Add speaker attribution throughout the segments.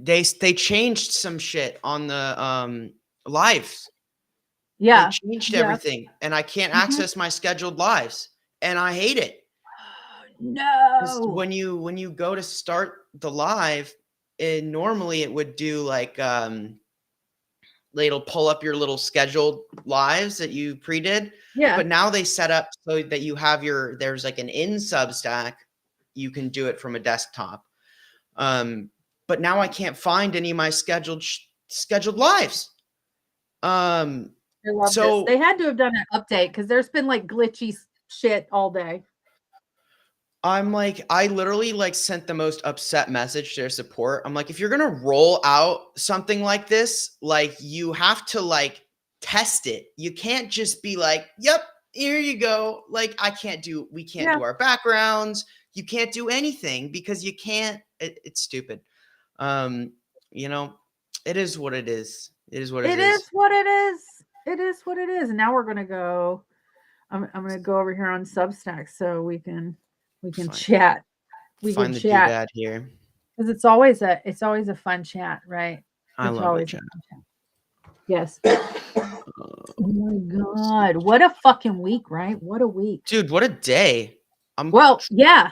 Speaker 1: they changed some shit on the lives. They
Speaker 2: Yeah.
Speaker 1: changed
Speaker 2: Yeah.
Speaker 1: everything, and I can't
Speaker 2: Mhm.
Speaker 1: access my scheduled lives, and I hate it. 'Cause
Speaker 2: No.
Speaker 1: when you go to start the live, normally it would do like it'll pull up your little scheduled lives that you pre-did.
Speaker 2: Yeah.
Speaker 1: But now they set up so that you have there's like an in Substack. You can do it from a desktop. But now I can't find any of my scheduled lives.
Speaker 2: I love this. They had to have done an update because there's been like glitchy shit all day.
Speaker 1: I'm like, I literally like sent the most upset message to their support. I'm like, if you're gonna roll out something like this, like you have to like test it. You can't just be like, yep, here you go. Like we can't do our backgrounds. You can't do anything because you can't. It's stupid. You know, it is what it is. It is what it is.
Speaker 2: It is what it is. It is what it is. And now we're gonna go. I'm gonna go over here on Substack so we can chat. We
Speaker 1: find
Speaker 2: can
Speaker 1: the
Speaker 2: chat
Speaker 1: doodad here
Speaker 2: because it's always a fun chat, right?
Speaker 1: I
Speaker 2: It's
Speaker 1: love
Speaker 2: always
Speaker 1: the chat.
Speaker 2: a fun chat. Yes. Oh my god, what a fucking week, right? What a week,
Speaker 1: dude! What a day.
Speaker 2: Yeah.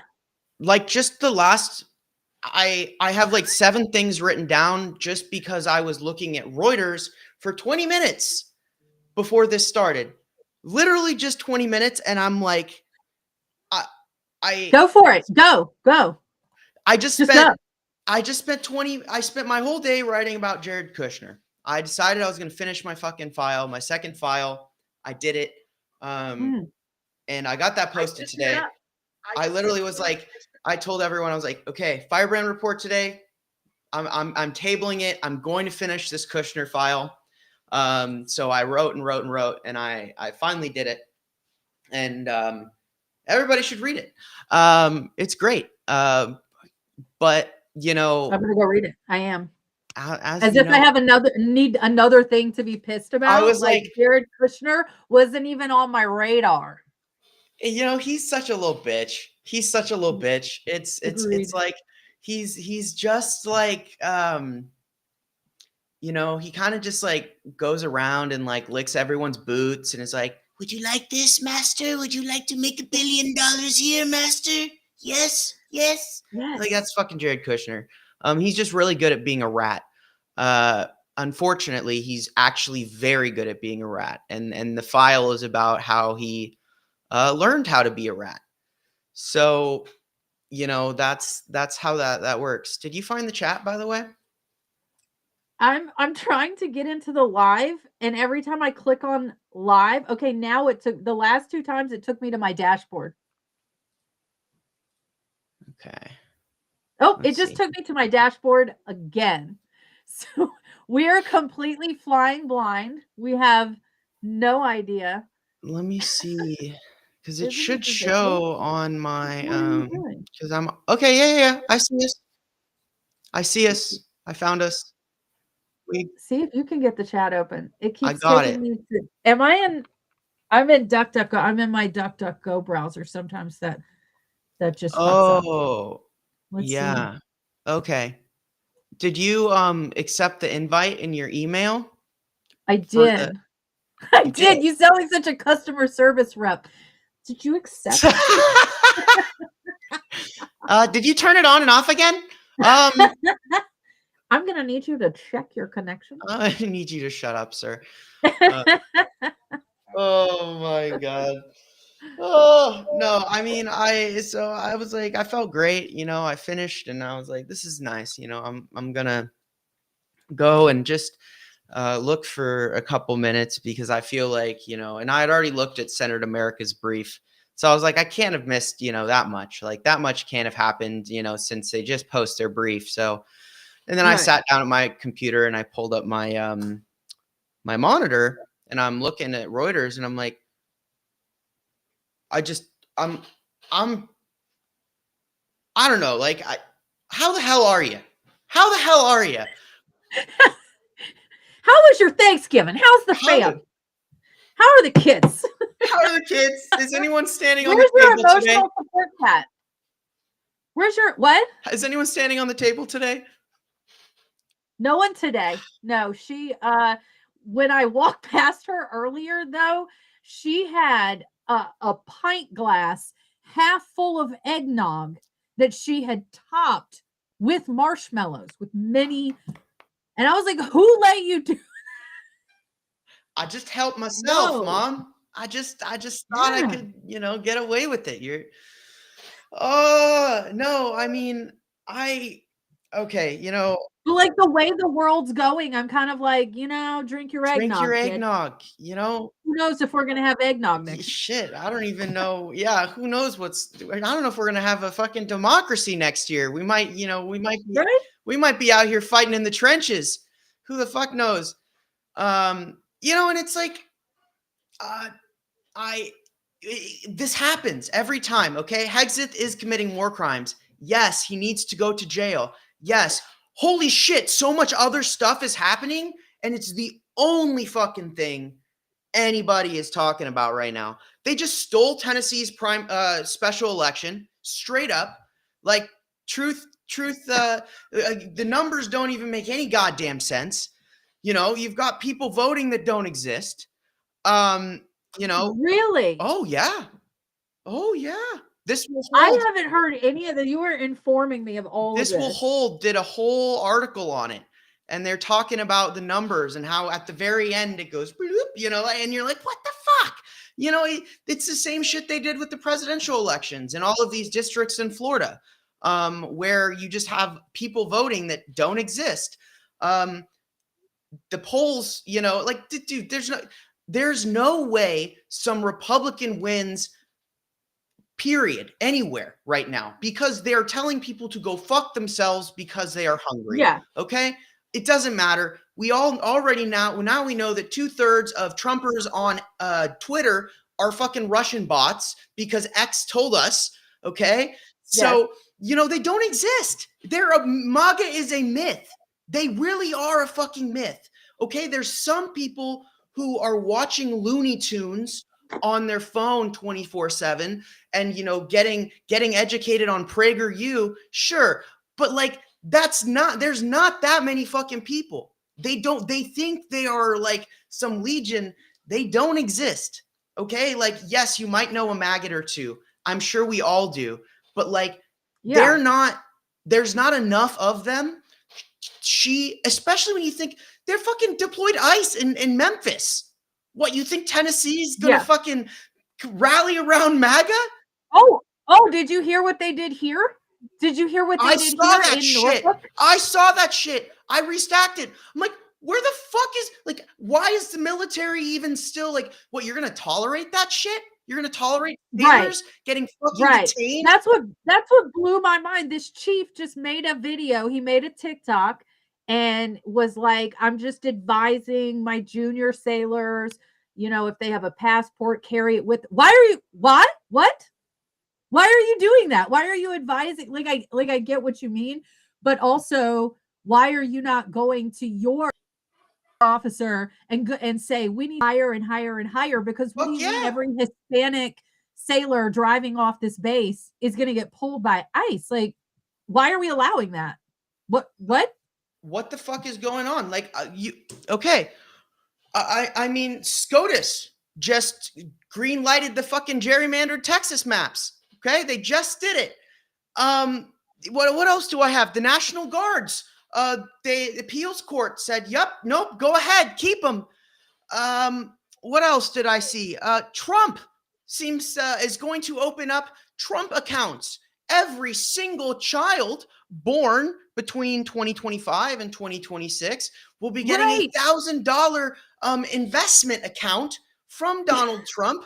Speaker 1: Like just the last. I have like 7 things written down just because I was looking at Reuters for 20 minutes before this started. Literally just 20 minutes, and I'm like, I
Speaker 2: go for it. Go.
Speaker 1: I spent my whole day writing about Jared Kushner. I decided I was going to finish my fucking file, my second file. I did it. And I got that posted today. I literally was like, I told everyone, I was like, okay, Firebrand report today. I'm tabling it. I'm going to finish this Kushner file. So I wrote, and I finally did it. And everybody should read it. It's great. But you know,
Speaker 2: I'm gonna go read it. I am.
Speaker 1: As
Speaker 2: if I have another thing to be pissed about.
Speaker 1: I was like
Speaker 2: Jared Kushner wasn't even on my radar.
Speaker 1: You know, he's such a little bitch. He's such a little bitch. It's like he's just like you know, he kind of just like goes around and like licks everyone's boots and is like, would you like this, master? Would you like to make $1 billion here, master? Yes. Like that's fucking Jared Kushner. He's just really good at being a rat. Unfortunately, he's actually very good at being a rat. And the file is about how he learned how to be a rat. So, you know, that's how that works. Did you find the chat, by the way?
Speaker 2: I'm trying to get into the live, and every time I click on live, okay, now it took the last 2 times it took me to my dashboard.
Speaker 1: Okay.
Speaker 2: Oh, it just took me to my dashboard again. So we are completely flying blind. We have no idea.
Speaker 1: Let me see, because it should show on my because I'm okay. Yeah. I see us. I found us.
Speaker 2: See if you can get the chat open. It keeps
Speaker 1: taking
Speaker 2: me to. Am I in? I'm in DuckDuckGo. I'm in my DuckDuckGo browser. Sometimes that just fucks up.
Speaker 1: Oh,
Speaker 2: Let's
Speaker 1: yeah. See. Okay. Did you accept the invite in your email?
Speaker 2: I did. I did. You sound like such a customer service rep. Did you accept it?
Speaker 1: Did you turn it on and off again?
Speaker 2: I'm going to need you to check your connection.
Speaker 1: I need you to shut up, sir. Oh my God. Oh no, I mean, I was like, I felt great, you know, I finished and I was like, this is nice, you know, I'm gonna go and just look for a couple minutes because I feel like, you know, and I had already looked at Senate America's brief. So I was like, I can't have missed, you know, that much. Like that much can't have happened, you know, since they just post their brief. So, and then I sat down at my computer and I pulled up my my monitor and I'm looking at Reuters and I'm like, I don't know, like how the hell are you? How the hell are you?
Speaker 2: How was your Thanksgiving? How's the fam? How are the kids?
Speaker 1: How are the kids? Is anyone standing on the table today? Where's your emotional support cat?
Speaker 2: Where's your what?
Speaker 1: Is anyone standing on the table today?
Speaker 2: No one today. No, she when I walked past her earlier though, she had a pint glass half full of eggnog that she had topped with marshmallows with many, and I was like, who let you do?
Speaker 1: I just helped myself,
Speaker 2: No.
Speaker 1: Mom. I just thought I
Speaker 2: Yeah.
Speaker 1: could, get away with it. No, I mean, okay,
Speaker 2: But like the way the world's going, I'm kind of like, drink your
Speaker 1: drink your
Speaker 2: eggnog, kid.
Speaker 1: eggnog,
Speaker 2: Who knows if we're gonna have eggnog next?
Speaker 1: Shit, I don't even know. Yeah, who knows I don't know if we're gonna have a fucking democracy next year. We might,
Speaker 2: Right?
Speaker 1: we might be out here fighting in the trenches. Who the fuck knows? And it's like, uh, this happens every time. Okay, Hexeth is committing war crimes. Yes, he needs to go to jail. Yes, holy shit, so much other stuff is happening, and it's the only fucking thing anybody is talking about right now. They just stole Tennessee's special election straight up. Like truth. The numbers don't even make any goddamn sense. You've got people voting that don't exist.
Speaker 2: Really?
Speaker 1: Oh yeah. This will
Speaker 2: I
Speaker 1: hold.
Speaker 2: haven't heard any of that. You were informing me of all of
Speaker 1: This will
Speaker 2: this.
Speaker 1: hold did a whole article on it, and they're talking about the numbers and how at the very end it goes bloop, and you're like, what the fuck? It's the same shit they did with the presidential elections and all of these districts in Florida, where you just have people voting that don't exist. The polls, like, dude, there's no way some Republican wins, period, anywhere right now, because they're telling people to go fuck themselves because they are hungry.
Speaker 2: Yeah.
Speaker 1: Okay. It doesn't matter. We all already now we know that 2/3 of Trumpers on Twitter are fucking Russian bots because X told us. Okay. So, they don't exist. MAGA is a myth. They really are a fucking myth. Okay. There's some people who are watching Looney Tunes on their phone 24/7 and getting educated on PragerU, sure, but like there's not that many fucking people. They think they are like some legion. They don't exist. Okay, like, yes, you might know a maggot or two, I'm sure we all do, but like, there's not enough of them. Especially when you think they're fucking deployed ICE in Memphis. What, you think Tennessee's gonna fucking rally around MAGA?
Speaker 2: Oh, did you hear what they did here? Did you hear what they did here in Norfolk?
Speaker 1: I saw that shit. I restacked it. I'm like, where the fuck why is the military even still what, you're gonna tolerate that shit? You're gonna tolerate sailors getting fucking detained?
Speaker 2: That's what blew my mind. This chief just made a video. He made a TikTok and was like, I'm just advising my junior sailors, if they have a passport, carry it with. Why are you what? Why are you doing that? Why are you advising? I get what you mean, but also, why are you not going to your officer and say we need higher and higher and higher? Because what do you mean every Hispanic sailor driving off this base is going to get pulled by ICE? Like, why are we allowing that? What
Speaker 1: the fuck is going on? Okay. I mean, SCOTUS just green lighted the fucking gerrymandered Texas maps. Okay, they just did it. What else do I have? The National Guards. The appeals court said, "Yep, nope, go ahead, keep them." What else did I see? Trump seems is going to open up Trump accounts. Every single child born between 2025 and 2026 will be getting $1,000 investment account from Donald Trump.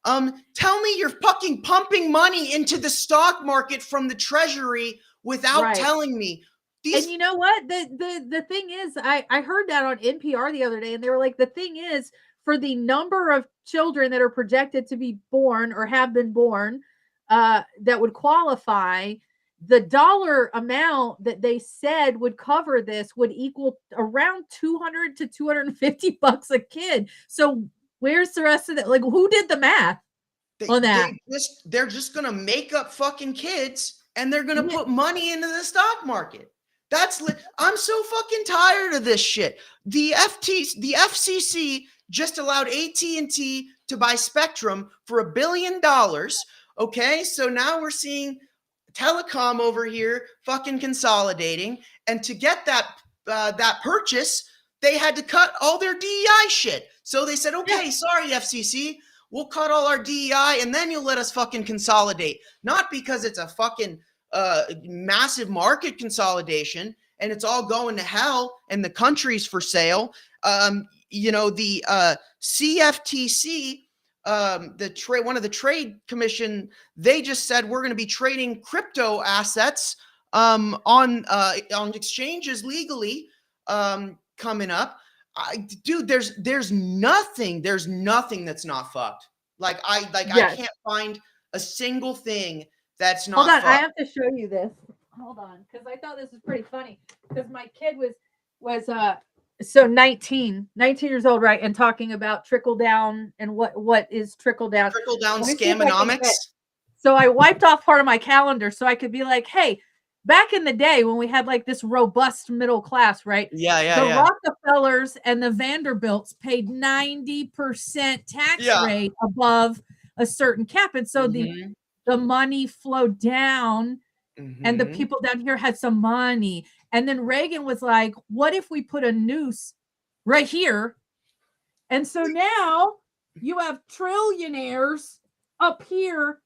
Speaker 1: Tell me you're fucking pumping money into the stock market from the Treasury without telling me.
Speaker 2: And you know what? The thing is, I heard that on NPR the other day, and they were like, the thing is, for the number of children that are projected to be born or have been born that would qualify, the dollar amount that they said would cover this would equal around $200 to $250 a kid. So where's the rest of that? Like, who did the math on that?
Speaker 1: They're just gonna make up fucking kids, and they're gonna put money into the stock market. I'm so fucking tired of this shit. The FCC just allowed AT&T to buy spectrum for $1 billion. Okay, so now we're seeing telecom over here fucking consolidating, and to get that purchase, they had to cut all their DEI shit. So they said, okay, sorry, FCC, we'll cut all our DEI, and then you'll let us fucking consolidate. Not because it's a fucking massive market consolidation and it's all going to hell and the country's for sale. The CFTC, one of the trade commission, they just said we're going to be trading crypto assets on exchanges legally coming up. Dude, there's nothing that's not fucked. I can't find a single thing that's not.
Speaker 2: Hold on,
Speaker 1: fucked.
Speaker 2: I have to show you this. Hold on, because I thought this was pretty funny. Because my kid was 19 years old, right? And talking about trickle down and what is trickle down.
Speaker 1: Trickle down scamonomics.
Speaker 2: So I wiped off part of my calendar so I could be like, hey, back in the day when we had like this robust middle class, right? The Rockefellers and the Vanderbilts paid 90% tax rate above a certain cap. And so the money flowed down and the people down here had some money. And then Reagan was like, what if we put a noose right here? And so now you have trillionaires up here,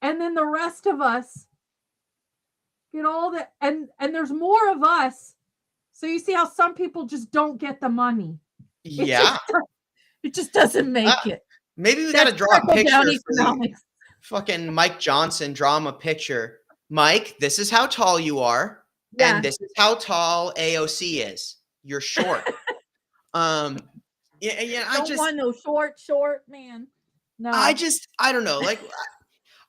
Speaker 2: and then the rest of us get all the, and there's more of us. So you see how some people just don't get the money. It just doesn't make it.
Speaker 1: Maybe we got to draw a picture for fucking Mike Johnson, draw him a picture. Mike, this is how tall you are, and this is how tall AOC is. You're short. I just
Speaker 2: want no short man. No,
Speaker 1: I don't know. Like,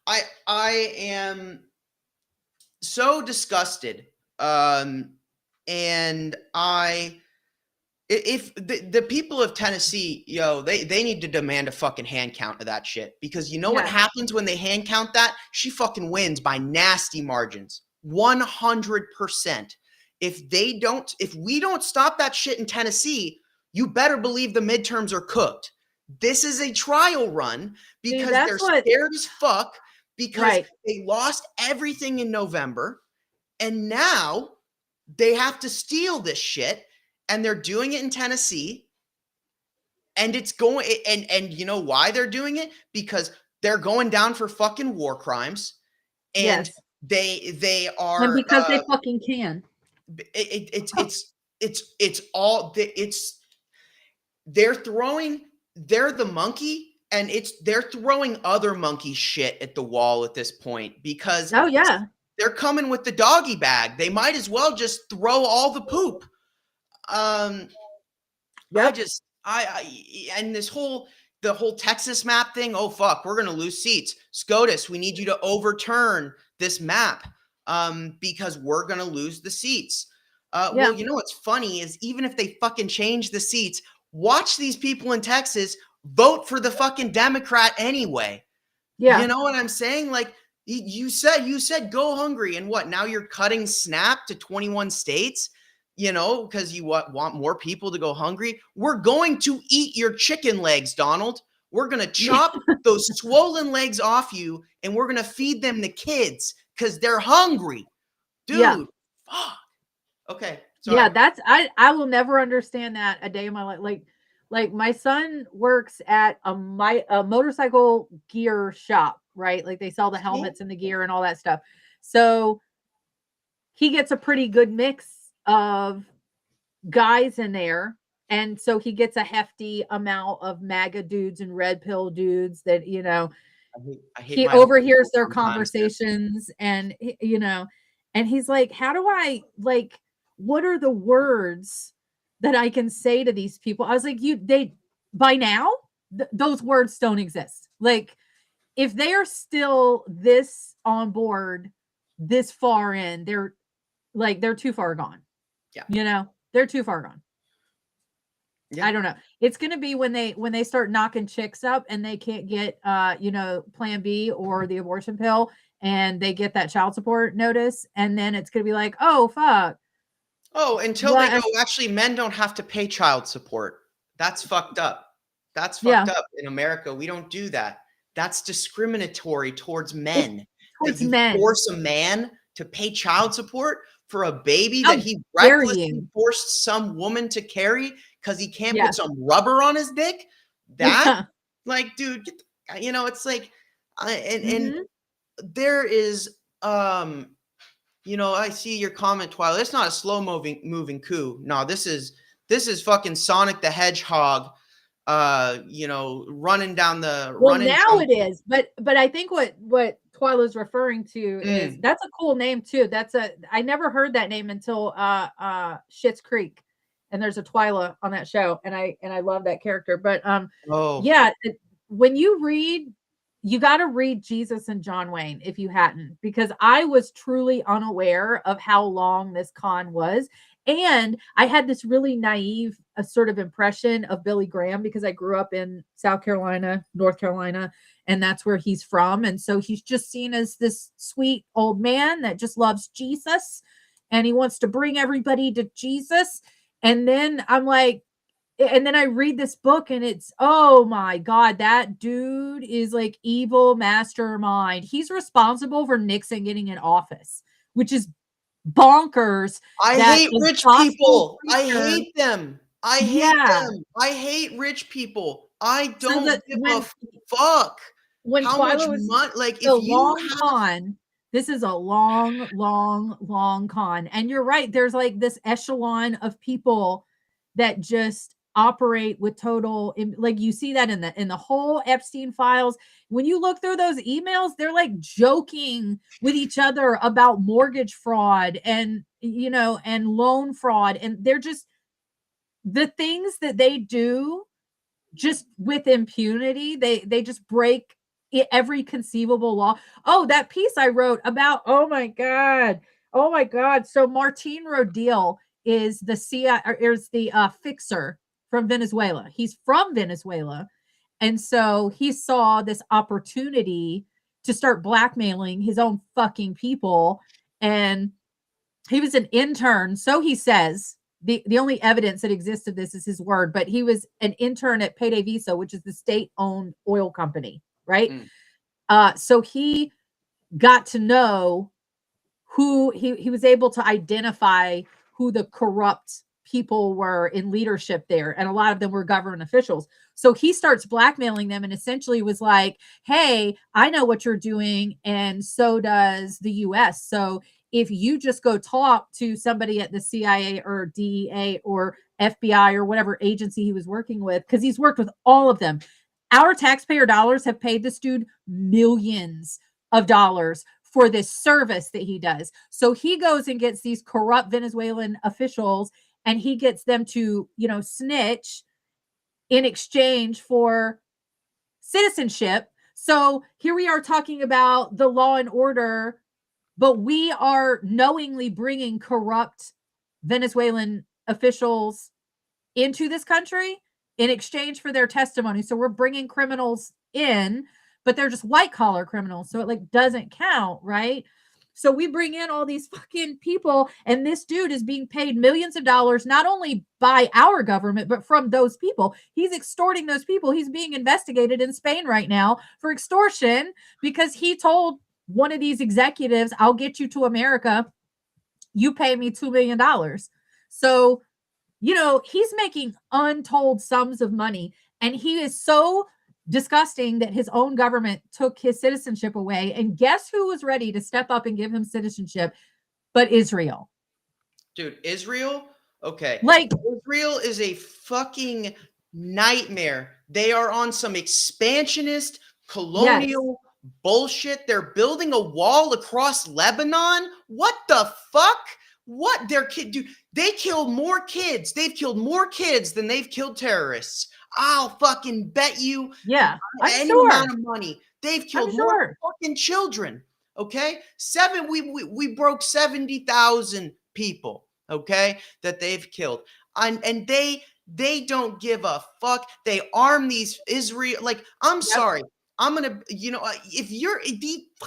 Speaker 1: I am so disgusted. And if the people of Tennessee, they need to demand a fucking hand count of that shit, because you know what happens when they hand count that? She fucking wins by nasty margins. 100%. If we don't stop that shit in Tennessee, you better believe the midterms are cooked. This is a trial run because they're scared as fuck because they lost everything in November, and now they have to steal this shit. And they're doing it in Tennessee, and it's going, and you know why they're doing it? Because they're going down for fucking war crimes, and they are,
Speaker 2: and because they fucking can.
Speaker 1: They're the monkey, and they're throwing other monkey shit at the wall at this point, because they're coming with the doggy bag. They might as well just throw all the poop. And the whole Texas map thing. Oh fuck, we're gonna lose seats. SCOTUS, we need you to overturn this map because we're gonna lose the seats. Well, you know what's funny is, even if they fucking change the seats, watch these people in Texas vote for the fucking Democrat anyway. You know what I'm saying? Like, you said go hungry, and what? Now you're cutting SNAP to 21 states. Because you want more people to go hungry. We're going to eat your chicken legs, Donald. We're going to chop those swollen legs off you, and we're going to feed them to kids because they're hungry. Dude, fuck. Okay. Sorry.
Speaker 2: Yeah, I will never understand that a day in my life. Like my son works at a motorcycle gear shop, right? Like they sell the helmets and the gear and all that stuff. So he gets a pretty good mix of guys in there, and so he gets a hefty amount of MAGA dudes and red pill dudes that he overhears their conversations, and and he's like, how do I, like, what are the words that I can say to these people? I was like, by now those words don't exist. Like, if they are still this on board this far in, they're too far gone. They're too far gone. I don't know. It's going to be when they start knocking chicks up and they can't get Plan B or the abortion pill, and they get that child support notice, and then it's going to be like, oh fuck,
Speaker 1: Oh, until they go, actually, men don't have to pay child support. That's fucked up. That's fucked up. In America, we don't do that. That's discriminatory towards men. That you force a man to pay child support for a baby that he recklessly forced some woman to carry because he can't put some rubber on his dick. That, like, dude, it's like, and there is, I see your comment, Twilight. It's not a slow moving coup. No, this is fucking Sonic the Hedgehog. Running down the.
Speaker 2: Well, now it is, but I think what Twyla's referring to is that's a cool name too. I never heard that name until Schitt's Creek, and there's a Twyla on that show, and I love that character. But when you read. You got to read Jesus and John Wayne if you hadn't, because I was truly unaware of how long this con was. And I had this really naive sort of impression of Billy Graham because I grew up in South Carolina, North Carolina, and that's where he's from. And so he's just seen as this sweet old man that just loves Jesus and he wants to bring everybody to Jesus. And then I'm like, and then I read this book and it's, oh my God, that dude is like evil mastermind. He's responsible for Nixon getting in office, which is bonkers.
Speaker 1: I hate rich people. I hate them. I hate them. I hate rich people. I don't give a fuck.
Speaker 2: When
Speaker 1: how much money, like, if you
Speaker 2: con, this is a long, long, long con. And you're right. There's like this echelon of people that just operate with total, like, you see that in the whole Epstein files. When you look through those emails, they're like joking with each other about mortgage fraud and and loan fraud, and they're just the things that they do just with impunity. They just break every conceivable law. Oh, that piece I wrote about, oh my god, so Martin Rodil is the fixer from Venezuela. He's from Venezuela. And so he saw this opportunity to start blackmailing his own fucking people. And he was an intern. So he says, the only evidence that exists of this is his word, but he was an intern at Payday Visa, which is the state-owned oil company, right? So he got to know who he was able to identify who the corrupt people were in leadership there, and a lot of them were government officials. So he starts blackmailing them and essentially was like, hey, I know what you're doing, and so does the US. So if you just go talk to somebody at the CIA or DEA or FBI or whatever agency he was working with, because he's worked with all of them, our taxpayer dollars have paid this dude millions of dollars for this service that he does. So he goes and gets these corrupt Venezuelan officials and he gets them to, snitch in exchange for citizenship. So here we are talking about the law and order, but we are knowingly bringing corrupt Venezuelan officials into this country in exchange for their testimony. So we're bringing criminals in, but they're just white collar criminals. So it doesn't count, right? So we bring in all these fucking people, and this dude is being paid millions of dollars, not only by our government, but from those people. He's extorting those people. He's being investigated in Spain right now for extortion because he told one of these executives, I'll get you to America. You pay me $2 million. So, he's making untold sums of money, and he is so disgusting that his own government took his citizenship away. And guess who was ready to step up and give him citizenship but Israel?
Speaker 1: Dude, Israel? Okay.
Speaker 2: Like,
Speaker 1: Israel is a fucking nightmare. They are on some expansionist colonial bullshit. They're building a wall across Lebanon. What the fuck? What their kid do? They kill more kids. They've killed more kids than they've killed terrorists. I'll fucking bet you any amount of money. They've killed more fucking children. Okay? We broke 70,000 people, okay, that they've killed. And they don't give a fuck. They arm these Israel, like, I'm sorry. I'm gonna, if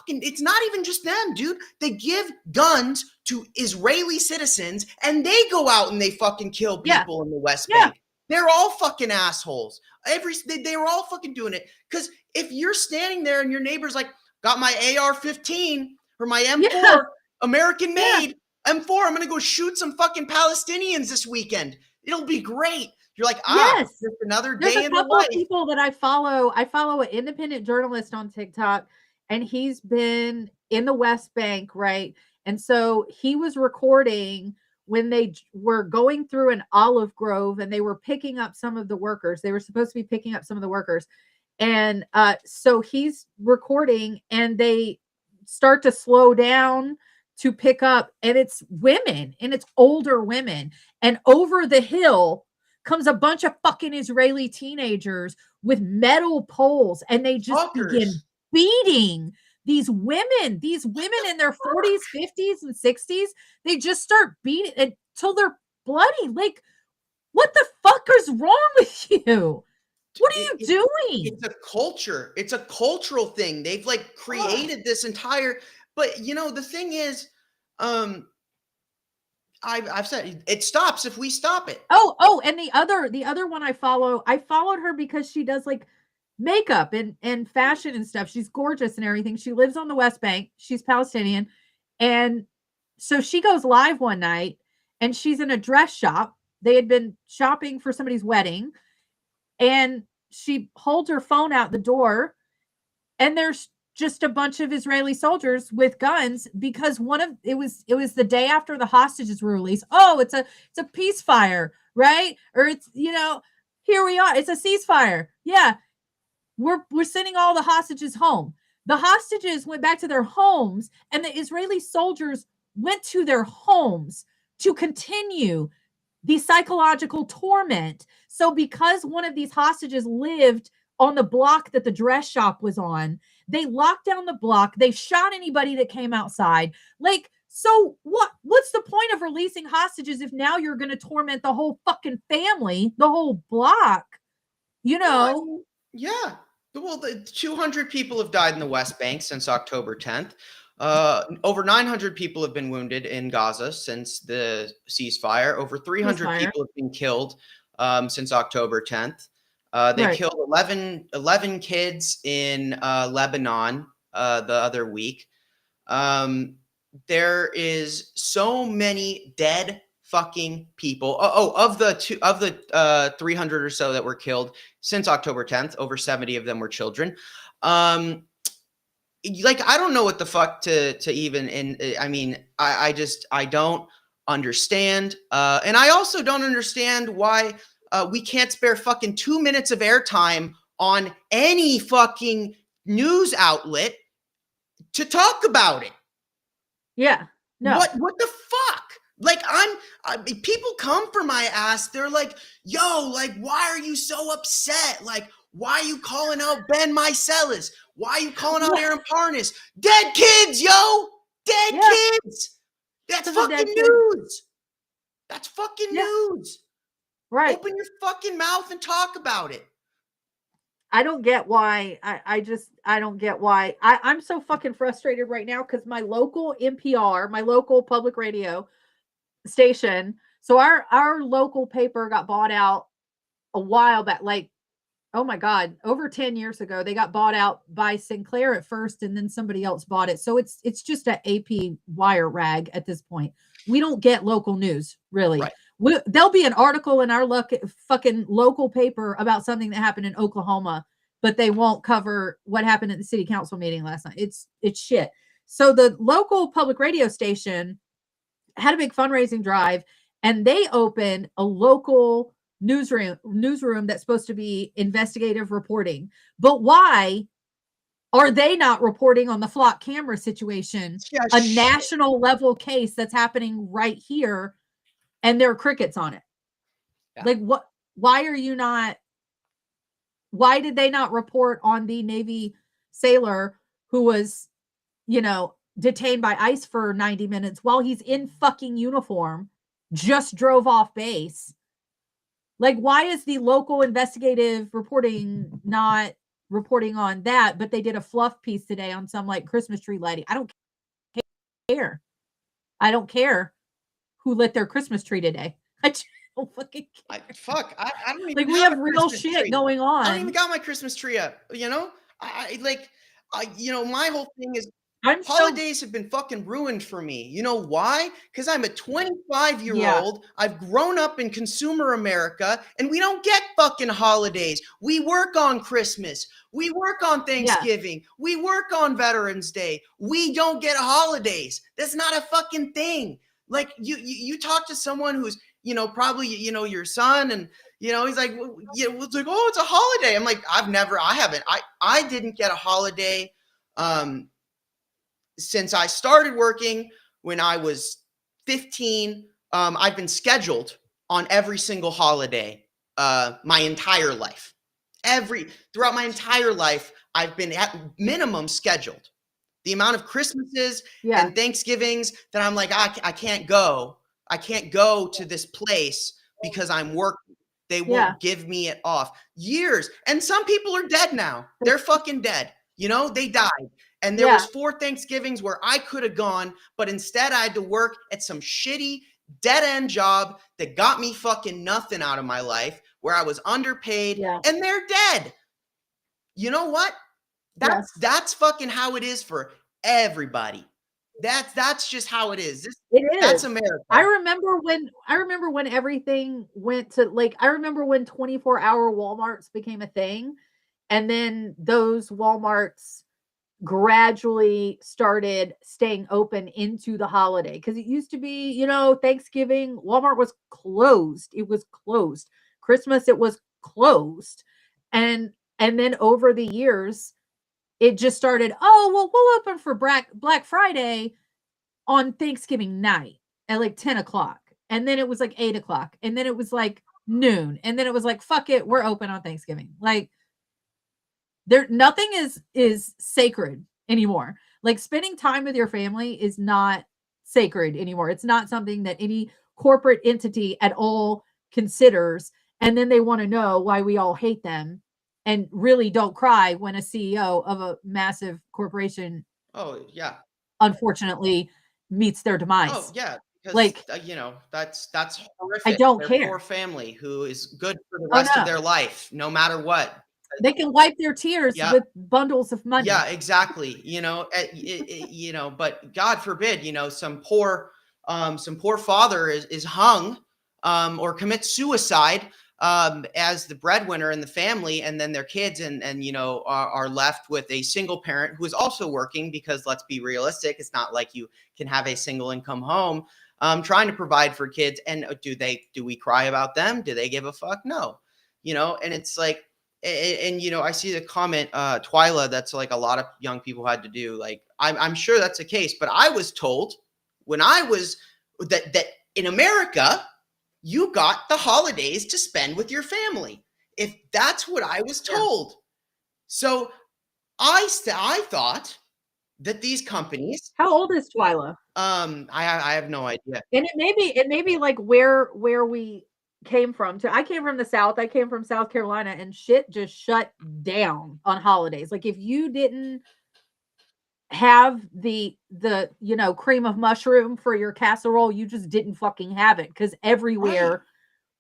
Speaker 1: it's not even just them, dude. They give guns to Israeli citizens and they go out and they fucking kill people in the West Bank. They're all fucking assholes. They were all fucking doing it. Because if you're standing there and your neighbor's like, got my AR-15 or my M4, American made M4, I'm gonna go shoot some fucking Palestinians this weekend. It'll be great. You're like, just another day in the life. There's a couple of
Speaker 2: people that I follow. I follow an independent journalist on TikTok, and he's been in the West Bank, right? And so he was recording when they were going through an olive grove and they were picking up some of the workers. They were supposed to be picking up some of the workers. And so he's recording and they start to slow down to pick up, and it's women, and it's older women. And over the hill comes a bunch of fucking Israeli teenagers with metal poles, and they just begin beating these women in their 40s, 50s, and 60s. They just start beating until they're bloody. Like, what the fuck is wrong with you? What are you doing?
Speaker 1: It's a culture. It's a cultural thing. They've like created this entire, but the thing is, I've said it stops if we stop it.
Speaker 2: Oh, and the other one I followed her because she does like makeup and fashion and stuff. She's gorgeous and everything. She lives on the West Bank. She's Palestinian. And so she goes live one night and she's in a dress shop. They had been shopping for somebody's wedding. And she holds her phone out the door, and there's just a bunch of Israeli soldiers with guns because it was the day after the hostages were released. Oh, it's a peace fire, right? Or it's, here we are. It's a ceasefire. Yeah. We're sending all the hostages home. The hostages went back to their homes, and the Israeli soldiers went to their homes to continue the psychological torment. So because one of these hostages lived on the block that the dress shop was on, they locked down the block. They shot anybody that came outside. Like, so what's the point of releasing hostages if now you're going to torment the whole fucking family, the whole block,
Speaker 1: Yeah. Well, 200 people have died in the West Bank since October 10th. Over 900 people have been wounded in Gaza since the ceasefire. Over 300 people have been killed since October 10th. They killed 11 kids in Lebanon the other week. There is so many dead fucking people. Of the 300 or so that were killed since October 10th, over 70 of them were children. I don't know what the fuck to even, and I mean, I don't understand. And I also don't understand why we can't spare fucking 2 minutes of airtime on any fucking news outlet to talk about it.
Speaker 2: Yeah. No.
Speaker 1: What the fuck? Like, people come for my ass. They're like, yo, like, why are you so upset? Like, why are you calling out Ben Mycelis? Why are you calling out Aaron Parnas? Dead kids, yo! Dead kids! That's fucking news! That's fucking news!
Speaker 2: Right.
Speaker 1: Open your fucking mouth and talk about it.
Speaker 2: I don't get why. I don't get why. I'm so fucking frustrated right now because my local NPR, my local public radio station, so our local paper got bought out a while back, like, oh my God, over 10 years ago. They got bought out by Sinclair at first, and then somebody else bought it. So it's just an AP wire rag at this point. We don't get local news, really.
Speaker 1: Right.
Speaker 2: There'll be an article in our fucking local paper about something that happened in Oklahoma, but they won't cover what happened at the city council meeting last night. It's shit. So the local public radio station had a big fundraising drive, and they opened a local newsroom that's supposed to be investigative reporting. But why are they not reporting on the flock camera situation, a national level case that's happening right here, and there are crickets on it? Yeah. Like, what? Why did they not report on the Navy sailor who was, detained by ICE for 90 minutes while he's in fucking uniform, just drove off base? Like, why is the local investigative reporting not reporting on that, but they did a fluff piece today on some like Christmas tree lighting. I don't care. I don't care who lit their Christmas tree today. I just don't fucking care.
Speaker 1: I don't even
Speaker 2: like we have real
Speaker 1: Christmas
Speaker 2: shit
Speaker 1: tree.
Speaker 2: going on.
Speaker 1: I don't even got my Christmas tree up. You know, my whole thing is holidays have been fucking ruined for me. You know why? Because I'm a 25-year-old. I've grown up in consumer America, and we don't get fucking holidays. We work on Christmas. We work on Thanksgiving. We work on Veterans Day. We don't get holidays. That's not a fucking thing. Like you talk to someone who's, probably, your son, and, he's like, it's like, oh, it's a holiday. I'm like, I didn't get a holiday since I started working when I was 15. I've been scheduled on every single holiday my entire life. Throughout my entire life, I've been at minimum scheduled. The amount of Christmases and Thanksgivings that I'm like, I can't go. I can't go to this place because I'm working. They won't give me it off. Years. And some people are dead now. They're fucking dead. They died. And there was 4 Thanksgivings where I could have gone, but instead I had to work at some shitty dead-end job that got me fucking nothing out of my life, where I was underpaid, and they're dead. You know what? That's fucking how it is for everybody. That's just how it is.
Speaker 2: It is.
Speaker 1: That's America.
Speaker 2: I remember when everything went to I remember when 24-hour Walmarts became a thing, and then those Walmarts gradually started staying open into the holiday, because it used to be, Thanksgiving, Walmart was closed. It was closed. Christmas, it was closed. And then over the years, it just started, oh, well, we'll open for Black Friday on Thanksgiving night at like 10 o'clock. And then it was like 8 o'clock. And then it was like noon. And then it was like, fuck it, we're open on Thanksgiving. Like, nothing is sacred anymore. Like, spending time with your family is not sacred anymore. It's not something that any corporate entity at all considers. And then they want to know why we all hate them, and really don't cry when a CEO of a massive corporation, unfortunately, meets their demise.
Speaker 1: Oh yeah, because
Speaker 2: like,
Speaker 1: that's horrific.
Speaker 2: I don't
Speaker 1: Their
Speaker 2: care.
Speaker 1: poor family who is good for the rest of their life, no matter what.
Speaker 2: They can wipe their tears with bundles of money.
Speaker 1: Yeah, exactly. But God forbid, some poor father is hung or commits suicide as the breadwinner in the family, and then their kids and are left with a single parent who is also working, because let's be realistic, it's not like you can have a single income home trying to provide for kids. And do we cry about them? Do they give a fuck? No. And it's like, and I see the comment, Twyla, that's like a lot of young people had to do. Like, I'm sure that's the case, but I was told when I was that in America, you got the holidays to spend with your family. If that's what I was told. So I thought that these companies.
Speaker 2: How old is Twyla?
Speaker 1: I have no idea.
Speaker 2: And it may be like where we came from. I came from the South. I came from South Carolina, and shit just shut down on holidays. Like, if you didn't have the cream of mushroom for your casserole, you just didn't fucking have it, because everywhere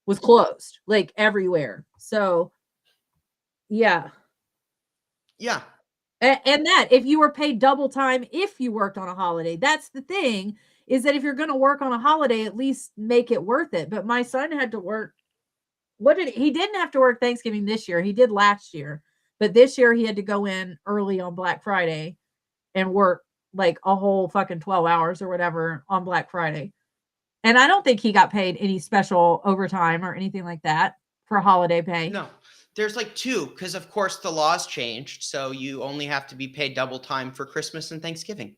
Speaker 2: was closed, like everywhere. So yeah. And that if you were paid double time if you worked on a holiday, that's the thing, is that if you're going to work on a holiday, at least make it worth it. But my son had to work. He didn't have to work Thanksgiving this year. He did last year, but this year he had to go in early on Black Friday and work like a whole fucking 12 hours or whatever on Black Friday. And I don't think he got paid any special overtime or anything like that for holiday pay.
Speaker 1: No. There's like 2, because of course the laws changed, so you only have to be paid double time for Christmas and Thanksgiving.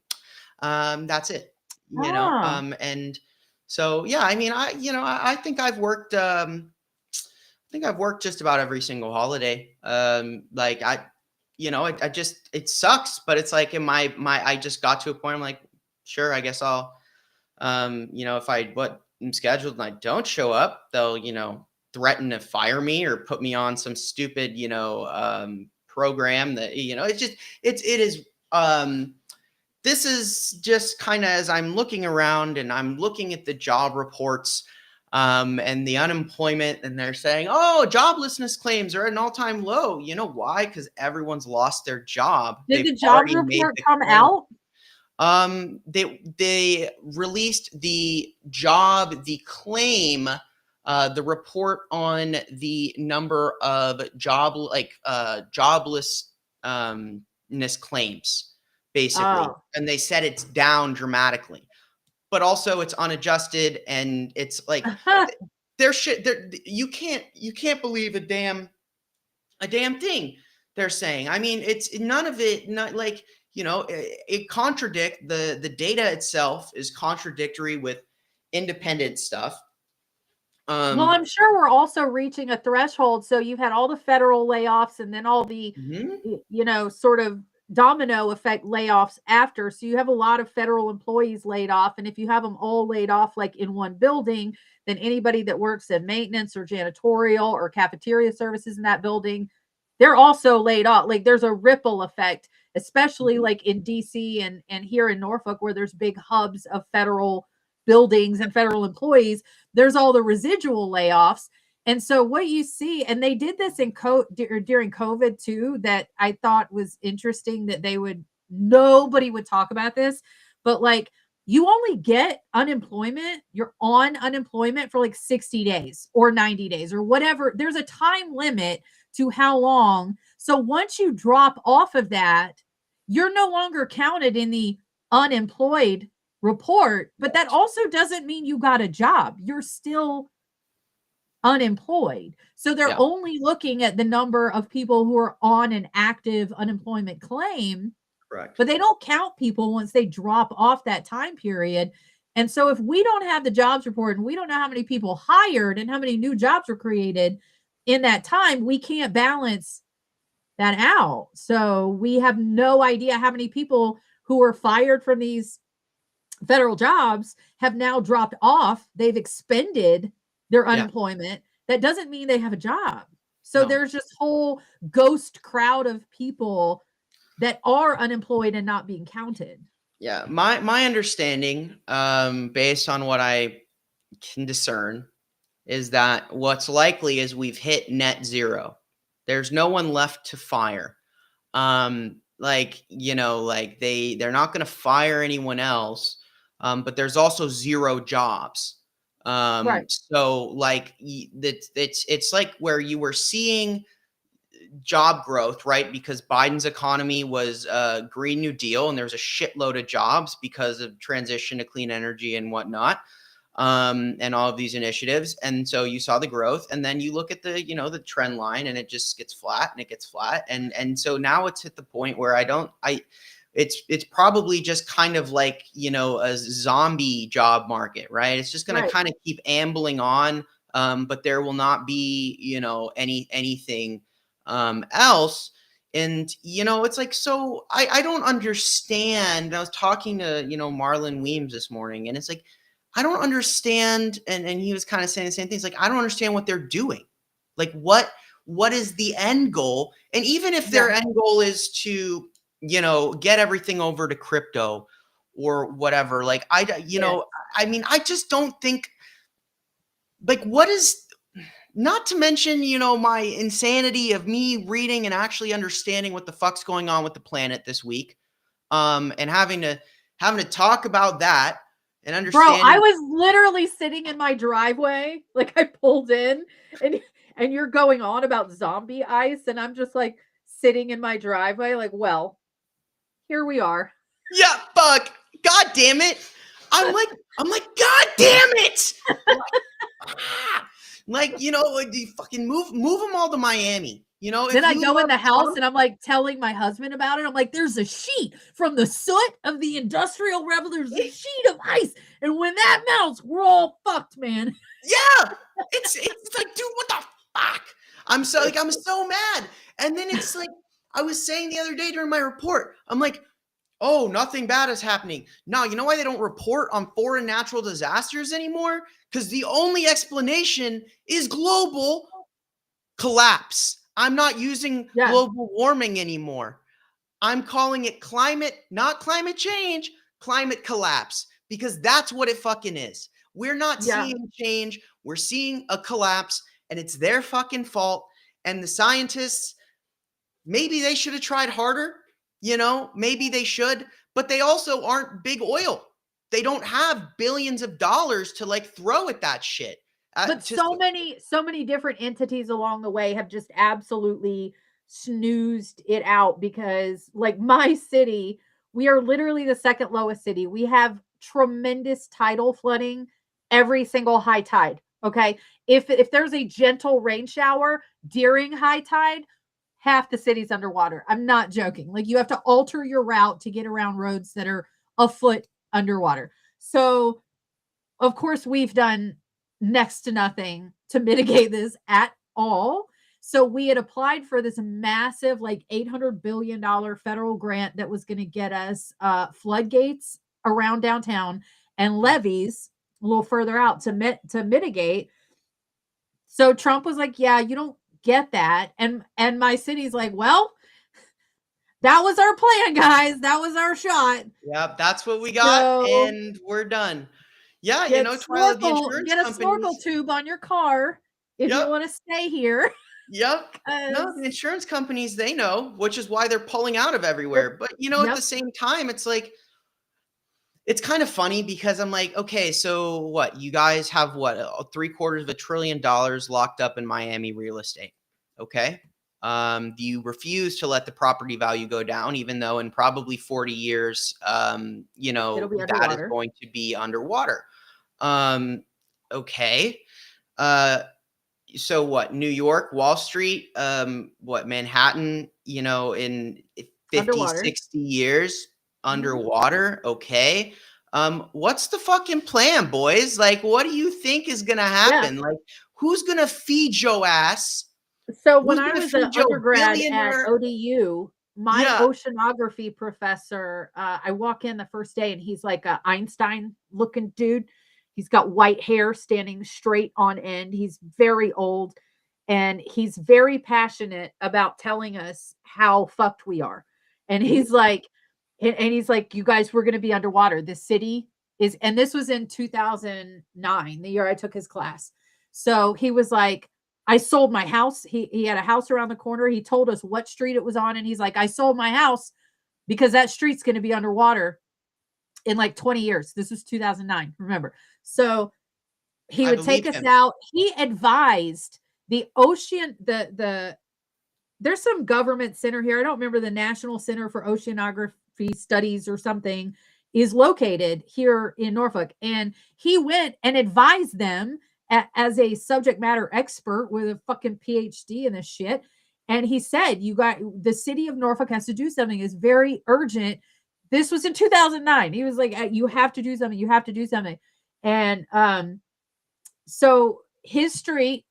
Speaker 1: That's it. And so yeah, I mean, I think I've worked. I think I've worked just about every single holiday. Like it just, it sucks, but it's like in I just got to a point. I'm like, sure, I guess I'll, if I'm scheduled and I don't show up, they'll, threaten to fire me or put me on some stupid, program that, it is, this is just kind of, as I'm looking around and I'm looking at the job reports, and the unemployment, and they're saying, oh, joblessness claims are at an all-time low. You know why? Because everyone's lost their job.
Speaker 2: Did the job report come out?
Speaker 1: They released the claim, the report on the number of joblessness claims, basically. And they said it's down dramatically. But also it's unadjusted, and it's like you can't believe a damn thing they're saying. I mean, it's none of it, not like, it the data itself is contradictory with independent stuff.
Speaker 2: Well, I'm sure we're also reaching a threshold. So you've had all the federal layoffs, and then all the, sort of domino effect layoffs after. So you have a lot of federal employees laid off. And if you have them all laid off, like in one building, then anybody that works in maintenance or janitorial or cafeteria services in that building, they're also laid off. Like there's a ripple effect, especially like in DC and here in Norfolk, where there's big hubs of federal buildings and federal employees. There's all the residual layoffs. And so what you see, and they did this during COVID too, that I thought was interesting, that nobody would talk about this, but like, you only get unemployment, you're on unemployment for like 60 days or 90 days or whatever. There's a time limit to how long. So once you drop off of that, you're no longer counted in the unemployed report, but that also doesn't mean you got a job. You're still unemployed. So they're only looking at the number of people who are on an active unemployment claim.
Speaker 1: Correct.
Speaker 2: But they don't count people once they drop off that time period. And so if we don't have the jobs report and we don't know how many people hired and how many new jobs were created in that time, we can't balance that out. So we have no idea how many people who were fired from these federal jobs have now dropped off. They've expended their unemployment. That doesn't mean they have a job. So there's this whole ghost crowd of people that are unemployed and not being counted.
Speaker 1: Yeah. My understanding, based on what I can discern, is that what's likely is we've hit net zero. There's no one left to fire. They're not going to fire anyone else. But there's also zero jobs.
Speaker 2: Right.
Speaker 1: So like it's like where you were seeing job growth, right? Because Biden's economy was a Green New Deal, and there was a shitload of jobs because of transition to clean energy and whatnot, and all of these initiatives. And so you saw the growth, and then you look at the trend line, and it just gets flat and it gets flat. And so now it's at the point where it's probably just kind of like, a zombie job market, right? It's just going to kind of keep ambling on. But there will not be, anything else. And, it's like, so I don't understand. I was talking to, Marlon Weems this morning, and it's like, I don't understand. And he was kind of saying the same things. Like, I don't understand what they're doing. Like, what is the end goal? And even if their end goal is to, get everything over to crypto or whatever, like, I mean, I just don't think, like, what is, not to mention, my insanity of me reading and actually understanding what the fuck's going on with the planet this week, and having to talk about that and understand.
Speaker 2: Bro, I was literally sitting in my driveway, like I pulled in, and you're going on about zombie ice, and I'm just like sitting in my driveway, like, well, here we are.
Speaker 1: Yeah, fuck. God damn it. I'm like, God damn it. Like, you fucking move them all to Miami.
Speaker 2: Then I go in the house and I'm like telling my husband about it. I'm like, there's a sheet from the soot of the Industrial Revolution. There's a sheet of ice. And when that melts, we're all fucked, man.
Speaker 1: Yeah. It's like, dude, what the fuck? I'm so mad. And then it's like, I was saying the other day during my report, I'm like, oh, nothing bad is happening. No, you know why they don't report on foreign natural disasters anymore? Because the only explanation is global collapse. I'm not using global warming anymore. I'm calling it not climate change, climate collapse, because that's what it fucking is. We're not seeing change. We're seeing a collapse, and it's their fucking fault. And the scientists, maybe they should have tried harder. Maybe they should, but they also aren't big oil. They don't have billions of dollars to like throw at that shit.
Speaker 2: But so many different entities along the way have just absolutely snoozed it out, because like my city, we are literally the second lowest city. We have tremendous tidal flooding every single high tide. Okay. If there's a gentle rain shower during high tide, half the city's underwater. I'm not joking. Like, you have to alter your route to get around roads that are a foot underwater. So of course we've done next to nothing to mitigate this at all. So we had applied for this massive, like $800 billion federal grant that was going to get us floodgates around downtown and levees a little further out to mitigate. So Trump was like, yeah, you don't get that. And my city's like, well, that was our plan, guys. That was our shot.
Speaker 1: Yep, that's what we got, and we're done. Yeah,
Speaker 2: get a snorkel tube on your car if you want to stay here.
Speaker 1: Yep. No, the insurance companies, they know, which is why they're pulling out of everywhere. But at the same time, it's like, it's kind of funny because I'm like, okay, so what? You guys have what? $750 billion locked up in Miami real estate. Okay. You refuse to let the property value go down, even though in probably 40 years, that is going to be underwater. Okay. So what? New York, Wall Street, Manhattan, in 50, 60 years underwater. Okay. What's the fucking plan, boys? Like, what do you think is going to happen? Like, who's going to feed your ass?
Speaker 2: So when I was an undergrad at ODU, my oceanography professor, I walk in the first day and he's like a Einstein looking dude. He's got white hair standing straight on end. He's very old and he's very passionate about telling us how fucked we are. And he's like, you guys, we're going to be underwater. The city is, and this was in 2009, the year I took his class. So he was like, I sold my house. He had a house around the corner. He told us what street it was on. And he's like, I sold my house because that street's going to be underwater in like 20 years. This was 2009, remember? So he would take us out. He advised the ocean, there's some government center here. I don't remember, the National Center for Oceanography Studies or something is located here in Norfolk. And he went and advised them as a subject matter expert with a fucking PhD in this shit. And he said, the city of Norfolk has to do something. It's very urgent. This was in 2009. He was like, you have to do something. You have to do something. And so his street,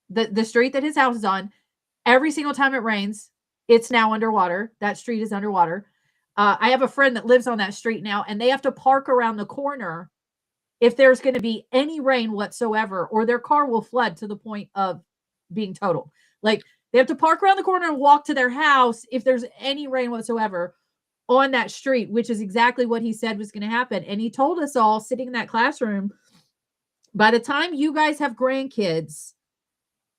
Speaker 2: the street that his house is on, every single time it rains, it's now underwater. That street is underwater. I have a friend that lives on that street now, and they have to park around the corner if there's going to be any rain whatsoever, or their car will flood to the point of being total. Like, they have to park around the corner and walk to their house if there's any rain whatsoever on that street, which is exactly what he said was going to happen. And he told us all sitting in that classroom, by the time you guys have grandkids,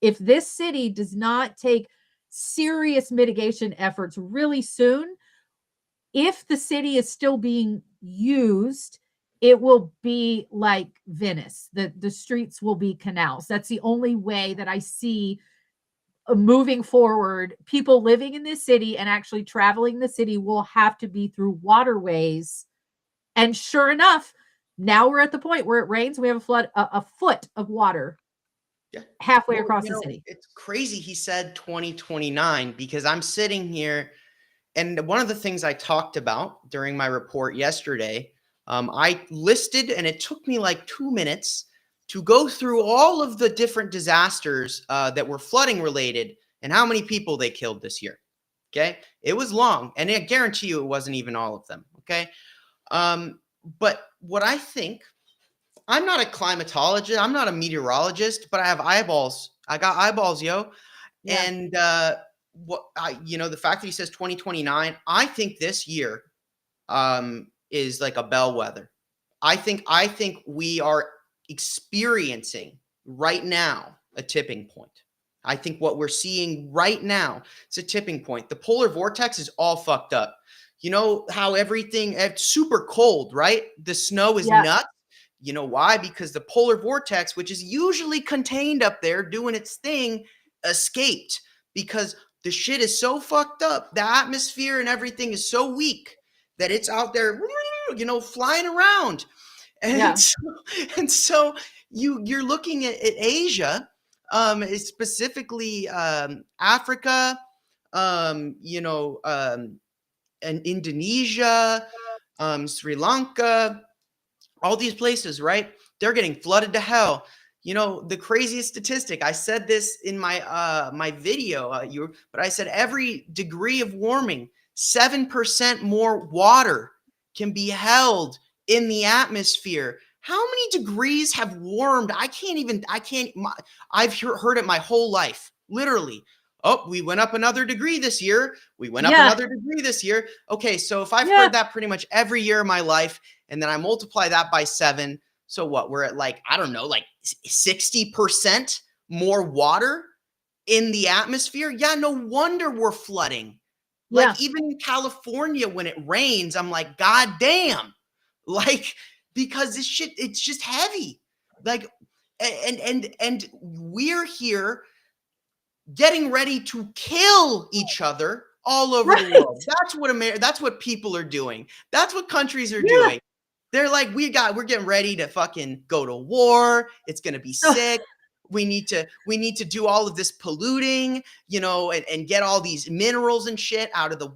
Speaker 2: if this city does not take serious mitigation efforts really soon, if the city is still being used, it will be like Venice. The streets will be canals. That's the only way that I see moving forward. People living in this city and actually traveling the city will have to be through waterways. And sure enough, now we're at the point where it rains. We have a foot of water halfway across the city.
Speaker 1: It's crazy. He said 2029 because I'm sitting here, and one of the things I talked about during my report yesterday, I listed, and it took me like 2 minutes to go through all of the different disasters that were flooding related and how many people they killed this year. Okay. It was long, and I guarantee you it wasn't even all of them. Okay. But what I think, I'm not a climatologist, I'm not a meteorologist, but I have eyeballs. I got eyeballs, yo.
Speaker 2: Yeah.
Speaker 1: And the fact that he says 2029, I think this year is like a bellwether. I think we are experiencing right now a tipping point. I think what we're seeing right now is a tipping point. The polar vortex is all fucked up. You know how it's super cold, right? The snow is nuts. You know why? Because the polar vortex, which is usually contained up there doing its thing, escaped because the shit is so fucked up. The atmosphere and everything is so weak that it's out there, flying around. And so you're looking at Asia, specifically Africa, and Indonesia, Sri Lanka, all these places, right? They're getting flooded to hell. The craziest statistic, I said this in my my video, but I said every degree of warming, 7% more water can be held in the atmosphere. How many degrees have warmed? I've heard it my whole life, literally. Oh, we went up another degree this year. We went up another degree this year. Okay, so if I've heard that pretty much every year of my life, and then I multiply that by 7, so what? We're at like 60% more water in the atmosphere. Yeah, no wonder we're flooding. Like even in California when it rains, I'm like, God damn. Like, because this shit, it's just heavy. Like, and we're here getting ready to kill each other all over the world. That's what people are doing. That's what countries are doing. They're like, we're getting ready to fucking go to war. It's gonna be sick. We need to do all of this polluting, and get all these minerals and shit out of the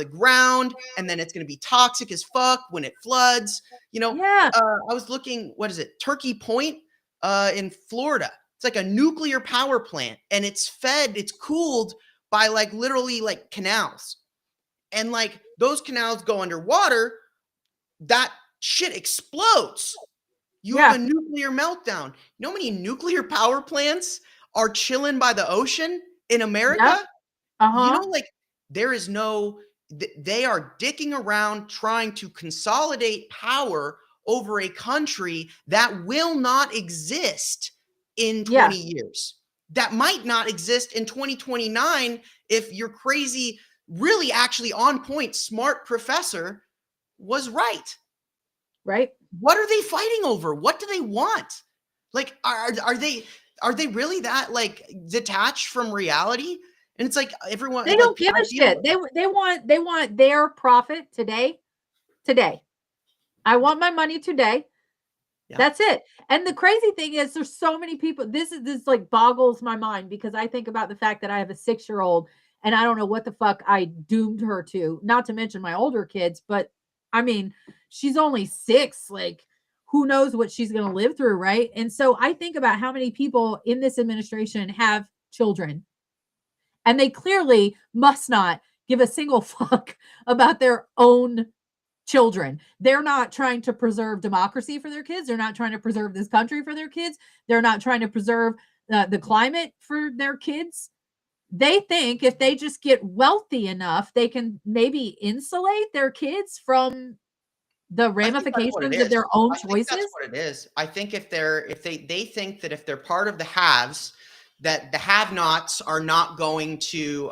Speaker 1: ground, and then it's gonna be toxic as fuck when it floods. I was looking, what is it, Turkey Point, in Florida. It's like a nuclear power plant, and it's cooled by literally canals, and those canals go underwater. That shit explodes. You have a nuclear meltdown. You know how many nuclear power plants are chilling by the ocean in America? There is they are dicking around trying to consolidate power over a country that will not exist in 20 years. That might not exist in 2029 if your crazy, really actually on point, smart professor was right.
Speaker 2: Right.
Speaker 1: What are they fighting over? What do they want? Like, are they really that detached from reality? And it's like everyone,
Speaker 2: they don't give a shit. They want their profit today. I want my money today. That's it. And the crazy thing is there's so many people. This boggles my mind because I think about the fact that I have a 6-year-old and I don't know what the fuck I doomed her to, not to mention my older kids, but I mean, she's only 6. Like, who knows what she's going to live through, right? And so I think about how many people in this administration have children, and they clearly must not give a single fuck about their own children. They're not trying to preserve democracy for their kids. They're not trying to preserve this country for their kids. They're not trying to preserve the climate for their kids. They think if they just get wealthy enough, they can maybe insulate their kids from the ramifications of their own choices.
Speaker 1: That's what it is. I think if they think that if they're part of the haves, that the have-nots are not going to,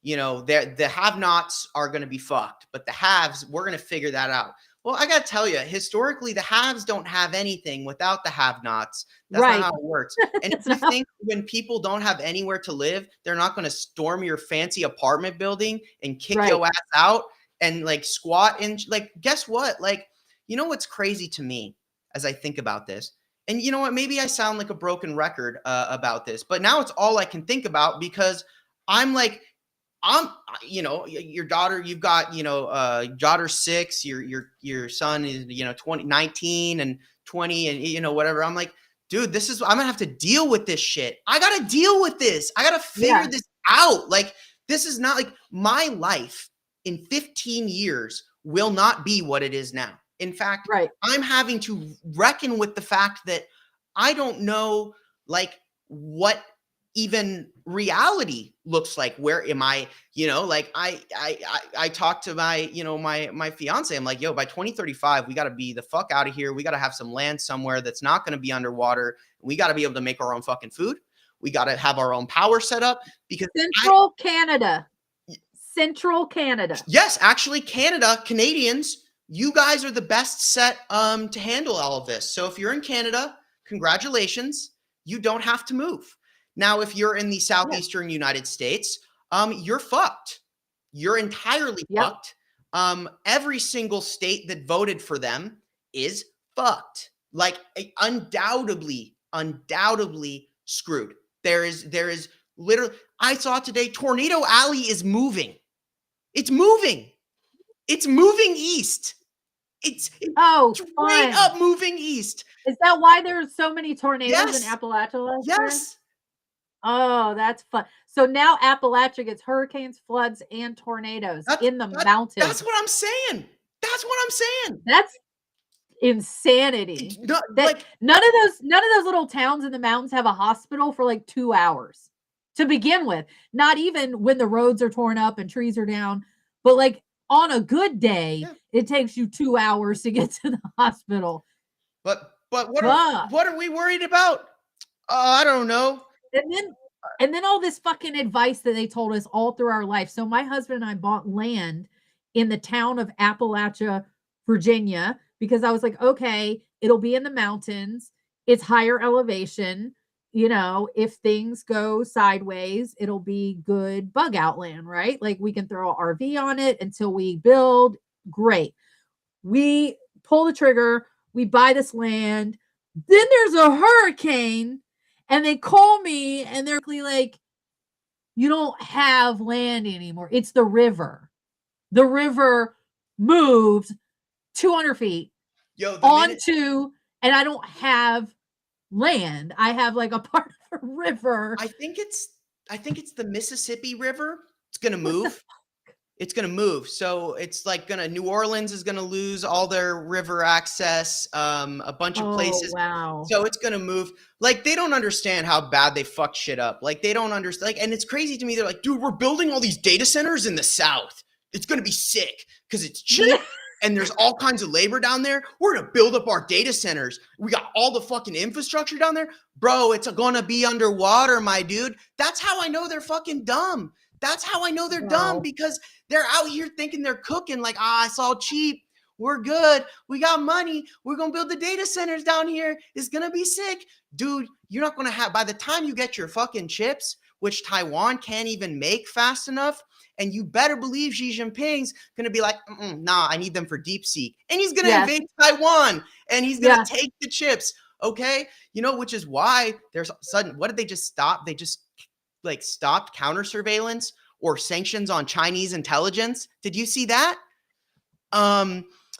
Speaker 1: the have-nots are going to be fucked, but the haves, we're going to figure that out. Well, I got to tell you, historically, the haves don't have anything without the have-nots. That's not how it works. And if you think when people don't have anywhere to live, they're not going to storm your fancy apartment building and kick your ass out and squat in, guess what? What's crazy to me as I think about this, and you know what, maybe I sound like a broken record about this, but now it's all I can think about because your daughter, you've got, daughter 6, your son is, 19 and 20 and, whatever. I'm like, dude, I'm gonna have to deal with this shit. I gotta deal with this. I gotta figure this out. This is not my life in 15 years will not be what it is now. In fact, I'm having to reckon with the fact that I don't know, what even reality looks like. Where am I? Like I talked to my, my fiance. I'm like, yo, by 2035, we got to be the fuck out of here. We got to have some land somewhere that's not going to be underwater. We got to be able to make our own fucking food. We got to have our own power set up because
Speaker 2: Central Canada.
Speaker 1: Yes, actually, Canadians, you guys are the best set to handle all of this. So if you're in Canada, congratulations, you don't have to move. Now, if you're in the southeastern United States, you're fucked. You're entirely fucked. Every single state that voted for them is fucked. Like undoubtedly screwed. There is literally, I saw today, Tornado Alley is moving. It's moving. It's moving east. It's straight up moving east.
Speaker 2: Is that why there's so many tornadoes in Appalachia?
Speaker 1: Yes.
Speaker 2: Oh, that's fun. So now Appalachia gets hurricanes, floods, and tornadoes in the mountains.
Speaker 1: That's what I'm saying.
Speaker 2: That's insanity. None of those little towns in the mountains have a hospital for like 2 hours to begin with. Not even when the roads are torn up and trees are down, but like on a good day, it takes you 2 hours to get to the hospital.
Speaker 1: But what are we worried about? I don't know.
Speaker 2: And then all this fucking advice that they told us all through our life. So my husband and I bought land in the town of Appalachia, Virginia, because I was like, okay, it'll be in the mountains. It's higher elevation. If things go sideways, it'll be good bug out land, right? Like we can throw an RV on it until we build. Great. We pull the trigger. We buy this land. Then there's a hurricane and they call me and they're like, you don't have land anymore. It's the river. The river moved 200 feet and I don't have land. I have like a part of a river.
Speaker 1: I think it's the Mississippi River. It's gonna move. It's gonna move. So it's like New Orleans is gonna lose all their river access. A bunch of places.
Speaker 2: Wow.
Speaker 1: So it's gonna move. Like they don't understand how bad they fucked shit up. Like they don't understand. Like, and it's crazy to me. They're like, dude, we're building all these data centers in the South. It's gonna be sick because it's cheap. And there's all kinds of labor down there. We're going to build up our data centers. We got all the fucking infrastructure down there. Bro, it's going to be underwater, my dude. That's how I know they're fucking dumb. That's how I know they're dumb, because they're out here thinking they're cooking like, it's all cheap. We're good. We got money. We're going to build the data centers down here. It's going to be sick. Dude, you're not going to have, by the time you get your fucking chips, which Taiwan can't even make fast enough, and you better believe Xi Jinping's going to be like, nah, I need them for DeepSeek. And he's going to invade Taiwan and he's going to take the chips. Okay. Which is why there's what did they just stop? They just stopped counter surveillance or sanctions on Chinese intelligence. Did you see that?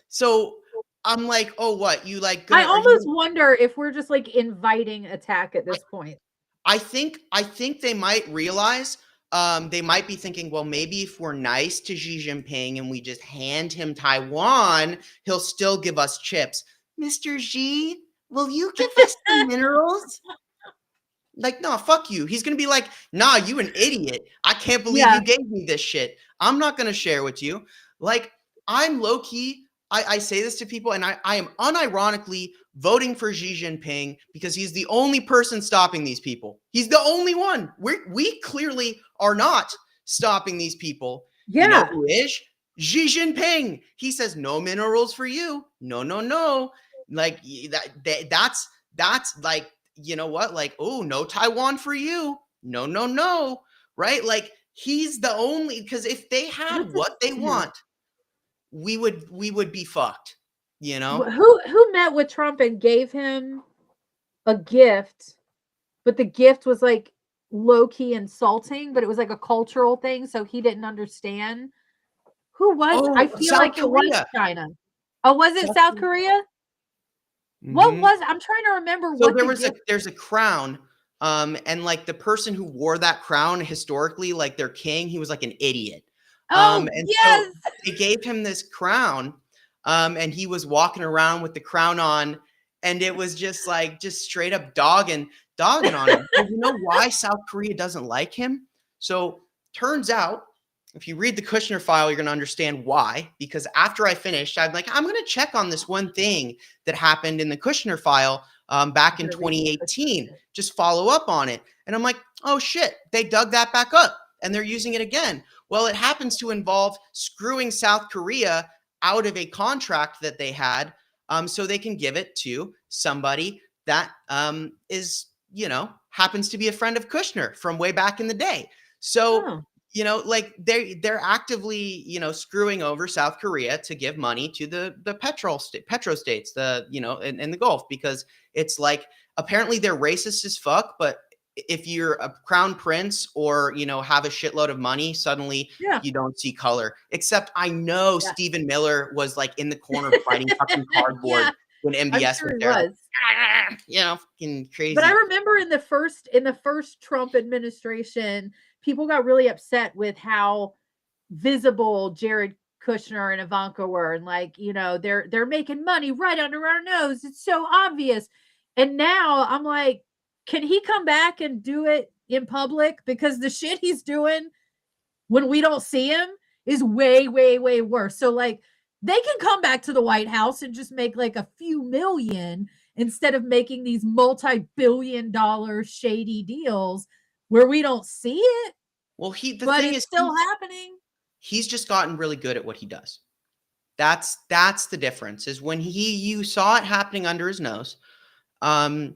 Speaker 1: So I'm like, oh, what you like?
Speaker 2: I almost wonder if we're just like inviting attack at this point.
Speaker 1: I think they might realize, they might be thinking, well, maybe if we're nice to Xi Jinping and we just hand him Taiwan, he'll still give us chips. Mr. Xi, will you give us the minerals? Like, no, fuck you. He's going to be like, nah, you an idiot. I can't believe you gave me this shit. I'm not going to share with you. Like, I'm low key. I say this to people, and I am unironically voting for Xi Jinping because he's the only person stopping these people. He's the only one. We clearly are not stopping these people.
Speaker 2: Yeah.
Speaker 1: You know who is? Xi Jinping. He says, no minerals for you. No, no, no. Like, that's like, you know what? Like, oh, no Taiwan for you. No, no, no. Right? Like, he's the only, because if they had what they want, we would be fucked,
Speaker 2: Who met with Trump and gave him a gift, but the gift was like low-key insulting, but it was like a cultural thing, so he didn't understand. Who was? I feel
Speaker 1: South
Speaker 2: like
Speaker 1: Korea.
Speaker 2: It was China. Oh, was it South Korea? Mm-hmm. What was? I'm trying to remember.
Speaker 1: So there's a crown, and like the person who wore that crown historically, like their king, he was like an idiot. And yes. So they gave him this crown, and he was walking around with the crown on, and it was just straight up dogging. dogging on him. But you know why South Korea doesn't like him? So turns out, if you read the Kushner file, you're going to understand why. Because after I finished, I'm like, I'm going to check on this one thing that happened in the Kushner file back in 2018. Just follow up on it. And I'm like, oh shit, they dug that back up and they're using it again. Well, it happens to involve screwing South Korea out of a contract that they had so they can give it to somebody that is, happens to be a friend of Kushner from way back in the day. So, like they're actively, screwing over South Korea to give money to the petro states, in the Gulf, because it's like, apparently they're racist as fuck, but if you're a crown prince or, have a shitload of money, suddenly you don't see color. Except I know Stephen Miller was like in the corner fighting fucking cardboard when MBS was there. Fucking crazy.
Speaker 2: But I remember in the first Trump administration, people got really upset with how visible Jared Kushner and Ivanka were, and like, they're making money right under our nose. It's so obvious. And now I'm like, can he come back and do it in public? Because the shit he's doing when we don't see him is way, way, way worse. So like, they can come back to the White House and just make like a few million instead of making these multi-billion-dollar shady deals where we don't see it.
Speaker 1: Well, the
Speaker 2: but
Speaker 1: thing
Speaker 2: it's
Speaker 1: is
Speaker 2: still happening.
Speaker 1: He's just gotten really good at what he does. That's the difference, is when you saw it happening under his nose, because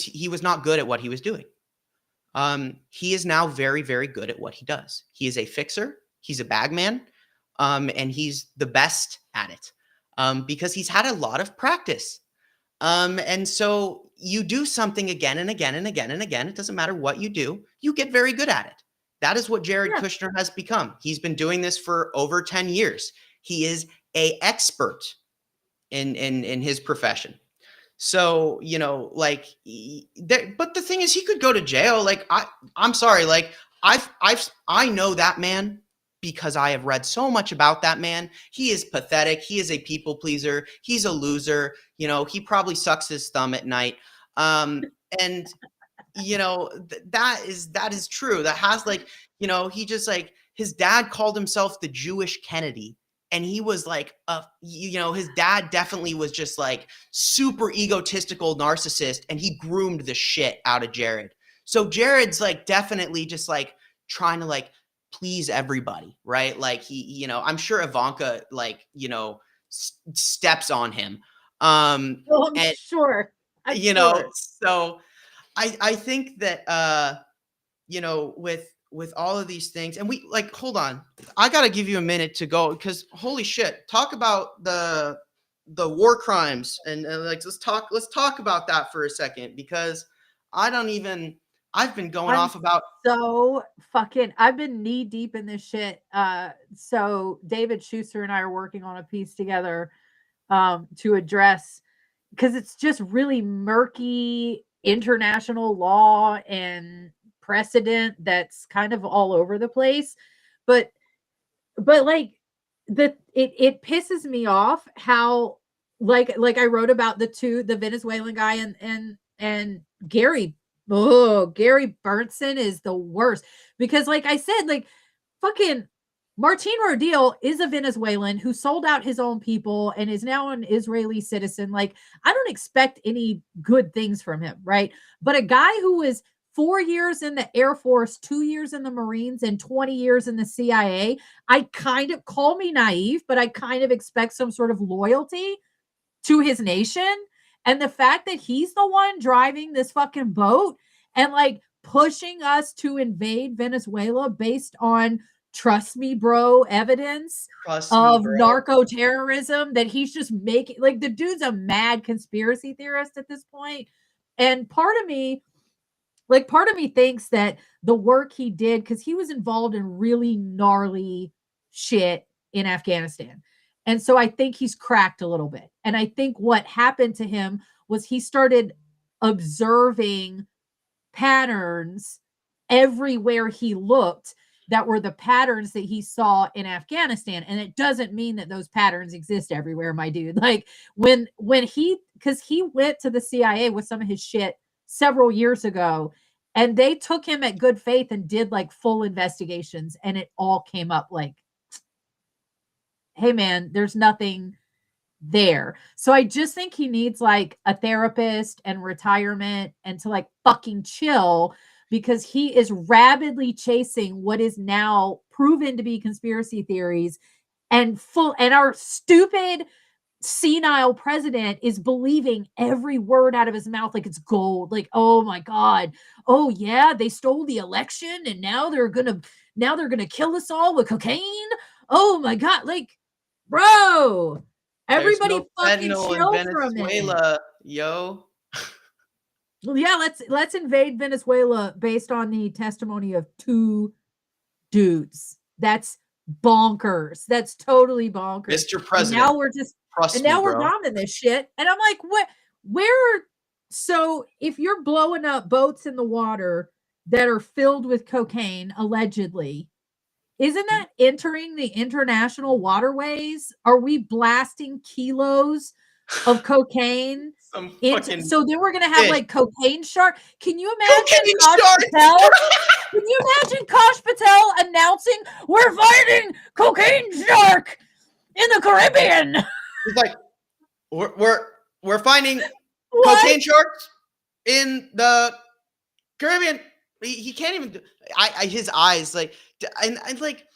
Speaker 1: he was not good at what he was doing. He is now very, very good at what he does. He is a fixer. He's a bagman. And he's the best at it, because he's had a lot of practice. And so you do something again and again and again and again. It doesn't matter what you do. You get very good at it. That is what Jared Kushner has become. He's been doing this for over 10 years. He is an expert in his profession. So, but the thing is, he could go to jail. Like, I'm sorry. Like, I know that man because I have read so much about that man. He is pathetic. He is a people pleaser. He's a loser. He probably sucks his thumb at night. And that is true. That has he just like, his dad called himself the Jewish Kennedy. And he was like, his dad definitely was just like super egotistical narcissist, and he groomed the shit out of Jared. So Jared's like definitely just like trying to like please everybody, right? Like I'm sure Ivanka steps on him.
Speaker 2: I'm sure.
Speaker 1: So I think that with all of these things, and we like, hold on, I got to give you a minute to go, because holy shit, talk about the war crimes and let's talk about that for a second, because I've been going off about
Speaker 2: I've been knee deep in this shit. So David Schuster and I are working on a piece together to address, because it's just really murky international law and precedent that's kind of all over the place. But like it pisses me off how like I wrote about the Venezuelan guy and Gary. Oh, Gary Berntsen is the worst, because like I said, like fucking Martin Rodil is a Venezuelan who sold out his own people and is now an Israeli citizen. Like, I don't expect any good things from him, right? But a guy who was 4 years in the Air Force, 2 years in the Marines, and 20 years in the CIA, I kind of, call me naive, but I kind of expect some sort of loyalty to his nation. And the fact that he's the one driving this fucking boat and like pushing us to invade Venezuela based on, trust me, bro, evidence of narco terrorism, that he's just making, like, the dude's a mad conspiracy theorist at this point. And part of me thinks that the work he did, because he was involved in really gnarly shit in Afghanistan. And so I think he's cracked a little bit. And I think what happened to him was he started observing patterns everywhere he looked that were the patterns that he saw in Afghanistan. And it doesn't mean that those patterns exist everywhere, my dude. Like when because he went to the CIA with some of his shit several years ago, and they took him at good faith and did like full investigations, and it all came up like, hey man, there's nothing there. So I just think he needs like a therapist and retirement and to like fucking chill, because he is rabidly chasing what is now proven to be conspiracy theories, and our stupid senile president is believing every word out of his mouth like it's gold. Like, oh my God. Oh yeah, they stole the election and now they're gonna kill us all with cocaine. Oh my God. Like, bro, everybody
Speaker 1: no
Speaker 2: fucking chill
Speaker 1: in
Speaker 2: for a minute.
Speaker 1: Venezuela, yo.
Speaker 2: Well, yeah, let's invade Venezuela based on the testimony of 2 dudes. That's bonkers. That's totally bonkers.
Speaker 1: Mr. President.
Speaker 2: And now we're bombing this shit. And I'm like, so if you're blowing up boats in the water that are filled with cocaine, allegedly, isn't that entering the international waterways? Are we blasting kilos of cocaine? So then we're gonna have like cocaine shark. Can you imagine Kosh Patel? Can you imagine Kosh Patel announcing we're fighting cocaine shark in the Caribbean?
Speaker 1: He's like, we're finding cocaine sharks in the Caribbean. He can't even. His eyes like, and like,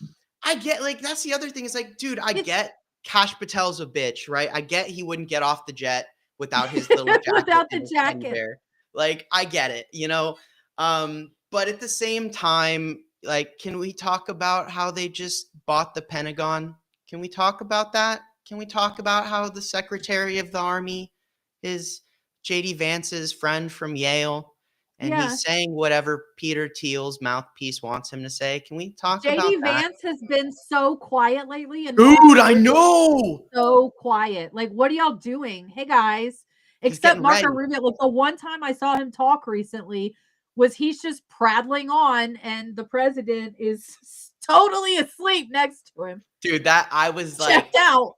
Speaker 1: I get like that's the other thing. Is like, dude, I get Kash Patel's a bitch, right? I get he wouldn't get off the jet without his little jacket.
Speaker 2: Without the jacket.
Speaker 1: Like, I get it, you know. But at the same time, like, can we talk about how they just bought the Pentagon? Can we talk about that? Can we talk about how the Secretary of the Army is J.D. Vance's friend from Yale? And he's saying whatever Peter Thiel's mouthpiece wants him to say. Can we talk about that?
Speaker 2: J.D. Vance has been so quiet lately. And
Speaker 1: dude, I know.
Speaker 2: So quiet. Like, what are y'all doing? Hey, guys. Except Marco Rubio. Like, the one time I saw him talk recently was he's just prattling on, and the president is totally asleep next to him.
Speaker 1: Dude, that I was like,
Speaker 2: checked out.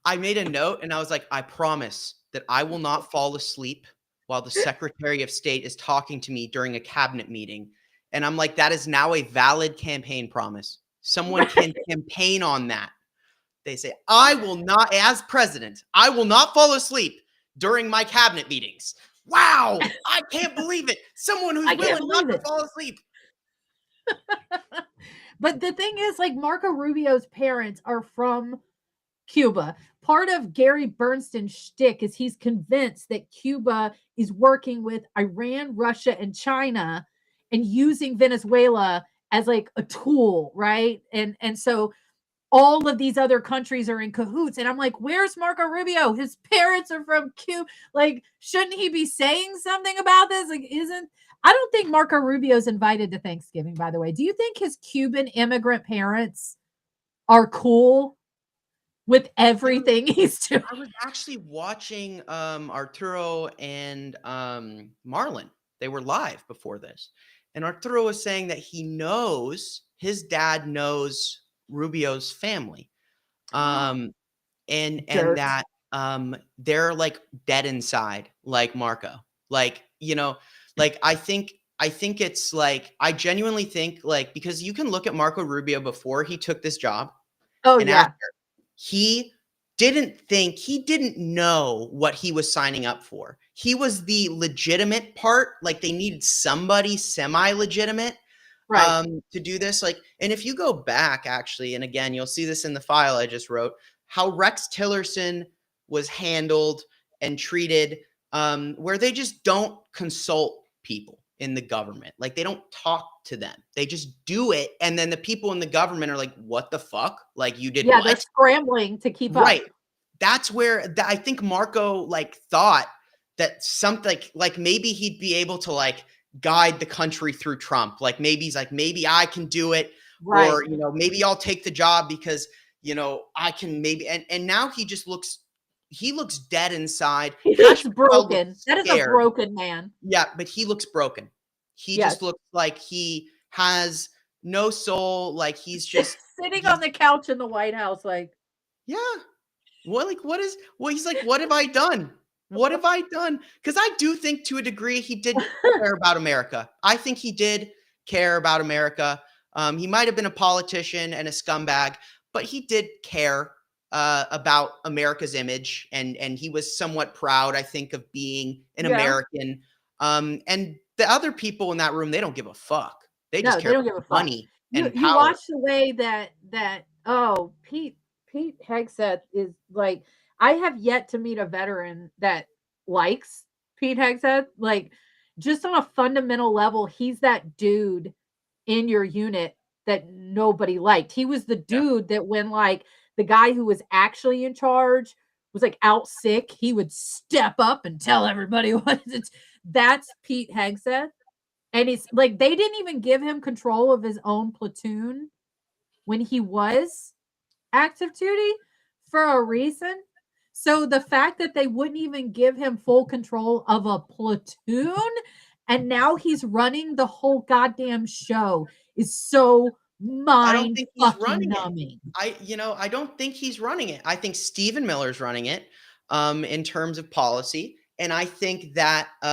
Speaker 1: I made a note, and I was like, I promise that I will not fall asleep while the Secretary of State is talking to me during a cabinet meeting. And I'm like, that is now a valid campaign promise. Someone can campaign on that. They say, I will not, as president, I will not fall asleep during my cabinet meetings. Wow. I can't believe it. Someone who's willing not to fall asleep.
Speaker 2: But the thing is, like, Marco Rubio's parents are from Cuba. Part of Gary Bernstein's shtick is he's convinced that Cuba is working with Iran, Russia, and China and using Venezuela as like a tool, right? And so all of these other countries are in cahoots. And I'm like, where's Marco Rubio? His parents are from Cuba. Like, shouldn't he be saying something about this? Like, I don't think Marco Rubio's invited to Thanksgiving, by the way. Do you think his Cuban immigrant parents are cool with everything he's doing?
Speaker 1: I was actually watching Arturo and Marlon. They were live before this. And Arturo was saying that his dad knows Rubio's family. And that they're like dead inside, like Marco. Like, you know, like I think it's like, I genuinely think, like, because you can look at Marco Rubio before he took this job.
Speaker 2: Oh, yeah.
Speaker 1: After, he didn't know what he was signing up for. He was the legitimate part. Like, they needed somebody semi-legitimate to do this. Like, and if you go back, actually, and again, you'll see this in the file I just wrote, how Rex Tillerson was handled and treated, where they just don't consult people in the government. Like, they don't talk to them. They just do it. And then the people in the government are like, what the fuck? Like, you did what?
Speaker 2: They're scrambling to keep up.
Speaker 1: Right. That's where I think Marco like thought that something like maybe he'd be able to like guide the country through Trump. Like, maybe he's like, maybe I can do it. Right. Or, you know, maybe I'll take the job because, you know, I can maybe, and now he looks dead inside.
Speaker 2: He looks broken. That is a broken man.
Speaker 1: Yeah, but he looks broken. He just looks like he has no soul. Like he's just
Speaker 2: sitting on the couch in the White House, like,
Speaker 1: yeah. He's like, what have I done? What have I done? Because I do think to a degree he did care about America. I think he did care about America. He might have been a politician and a scumbag, but he did care about America's image, and he was somewhat proud, I think, of being an American. And the other people in that room, they don't give a fuck. They just care about money and power.
Speaker 2: You watch the way that Pete Hegseth is like, I have yet to meet a veteran that likes Pete Hegseth. Like, just on a fundamental level, he's that dude in your unit that nobody liked. He was the dude that when like the guy who was actually in charge was like out sick, he would step up and tell everybody what it's. That's Pete Hegseth. And it's like they didn't even give him control of his own platoon when he was active duty for a reason. So the fact that they wouldn't even give him full control of a platoon and now he's running the whole goddamn show is so mind fucking numbing.
Speaker 1: I don't think he's running it. I think Stephen Miller's running it in terms of policy. And I think that
Speaker 2: but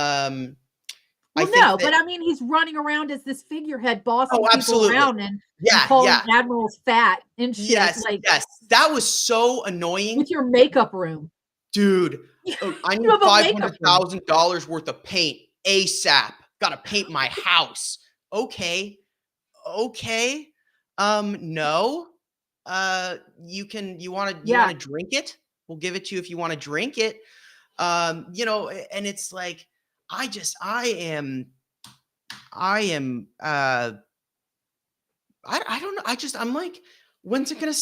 Speaker 2: I mean, he's running around as this figurehead bossing people around and calling admirals fat and shit.
Speaker 1: Yes, that was so annoying.
Speaker 2: With your makeup room.
Speaker 1: Dude, I need $500,000 worth of paint ASAP. Gotta paint my house. Okay. No. You want to drink it? We'll give it to you if you want to drink it. And it's like, I don't know. I'm like, when's it going to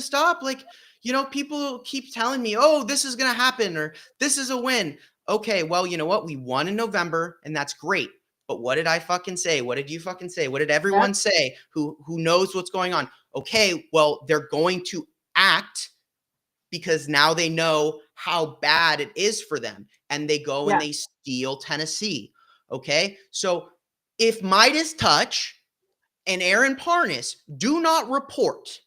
Speaker 1: stop? Like, people keep telling me, oh, this is going to happen or this is a win. Okay, well, you know what? We won in November and that's great. But what did I fucking say? What did you fucking say? What did everyone say who knows what's going on? Okay, well, they're going to act because now they know how bad it is for them. And they go and they steal Tennessee. Okay, so if Midas Touch and Aaron Parnas do not report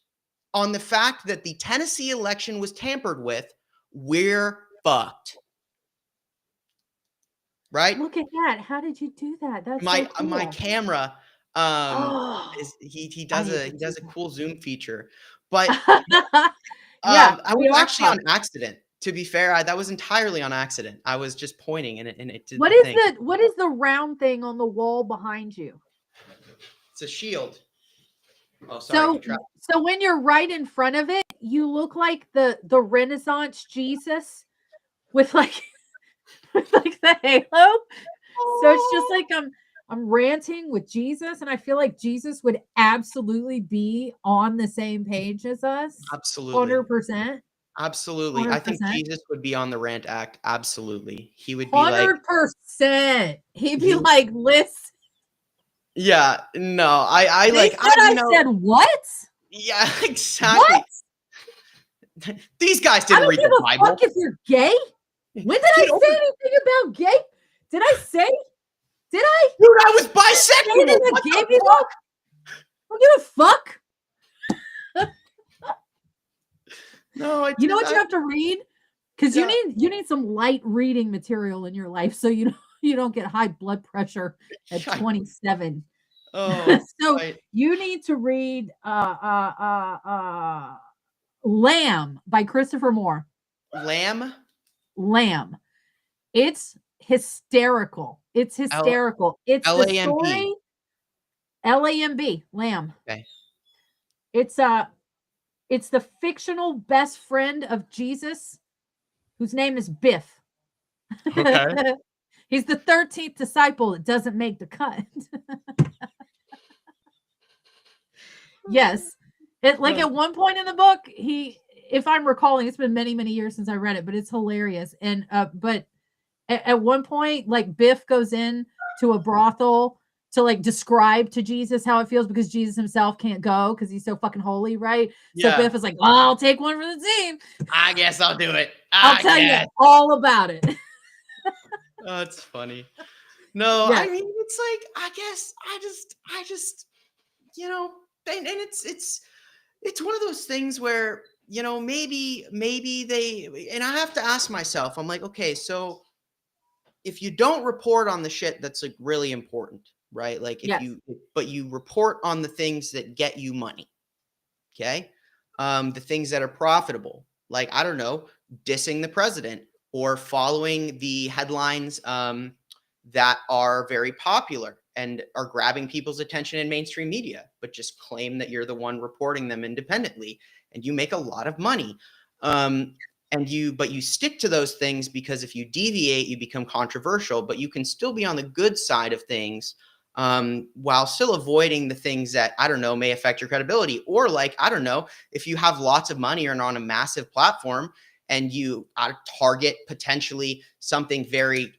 Speaker 1: on the fact that the Tennessee election was tampered with, we're fucked. Right?
Speaker 2: Look at that. How did you do that? That's
Speaker 1: my
Speaker 2: so cool.
Speaker 1: My camera he does a cool zoom feature. But I was actually on accident. To be fair, that was entirely on accident. I was just pointing and it did.
Speaker 2: What is the round thing on the wall behind you?
Speaker 1: It's a shield. Oh, sorry.
Speaker 2: So when you're right in front of it, you look like the Renaissance Jesus with like the halo. So it's just like I'm ranting with Jesus, and I feel like Jesus would absolutely be on the same page as us.
Speaker 1: Absolutely.
Speaker 2: 100%.
Speaker 1: Absolutely. 100%. I think Jesus would be on the Rant Act. Absolutely. He would be
Speaker 2: 100%. He'd be like, listen.
Speaker 1: Yeah, no, I
Speaker 2: said what?
Speaker 1: Yeah, exactly. What? These guys didn't read the Bible.
Speaker 2: Fuck if you're gay? When did I say anything about gay? Did I say? Did I?
Speaker 1: Dude, I was bisexual.
Speaker 2: What the fuck? I don't give a fuck.
Speaker 1: No,
Speaker 2: you know what you have to read? Because you need some light reading material in your life so you don't get high blood pressure at 27.
Speaker 1: Oh,
Speaker 2: so you need to read Lamb by Christopher Moore.
Speaker 1: Lamb.
Speaker 2: It's hysterical. It's a story. L-A-M-B. Lamb.
Speaker 1: Okay.
Speaker 2: It's the fictional best friend of Jesus, whose name is Biff.
Speaker 1: Okay.
Speaker 2: He's the 13th disciple that doesn't make the cut. Yes. At one point in the book, if I'm recalling, it's been many, many years since I read it, but it's hilarious. And but at one point, like Biff goes in to a brothel to like describe to Jesus how it feels because Jesus himself can't go because he's so fucking holy, right?
Speaker 1: Yeah.
Speaker 2: So Biff is like, well, I'll take one for the team.
Speaker 1: I guess I'll do it.
Speaker 2: I'll tell you all about it.
Speaker 1: Oh, it's funny. No, yeah. I mean, it's like, I guess I just you know, and it's one of those things where, you know, maybe they, and I have to ask myself, I'm like, okay, so if you don't report on the shit that's like really important, right? Like if
Speaker 2: Yes.
Speaker 1: you, but you report on the things that get you money, okay? The things that are profitable, like, I don't know, dissing the president or following the headlines that are very popular and are grabbing people's attention in mainstream media, but just claim that you're the one reporting them independently and you make a lot of money. But you stick to those things because if you deviate, you become controversial, but you can still be on the good side of things while still avoiding the things that, I don't know, may affect your credibility. Or like, I don't know, if you have lots of money or on a massive platform and you target potentially something very,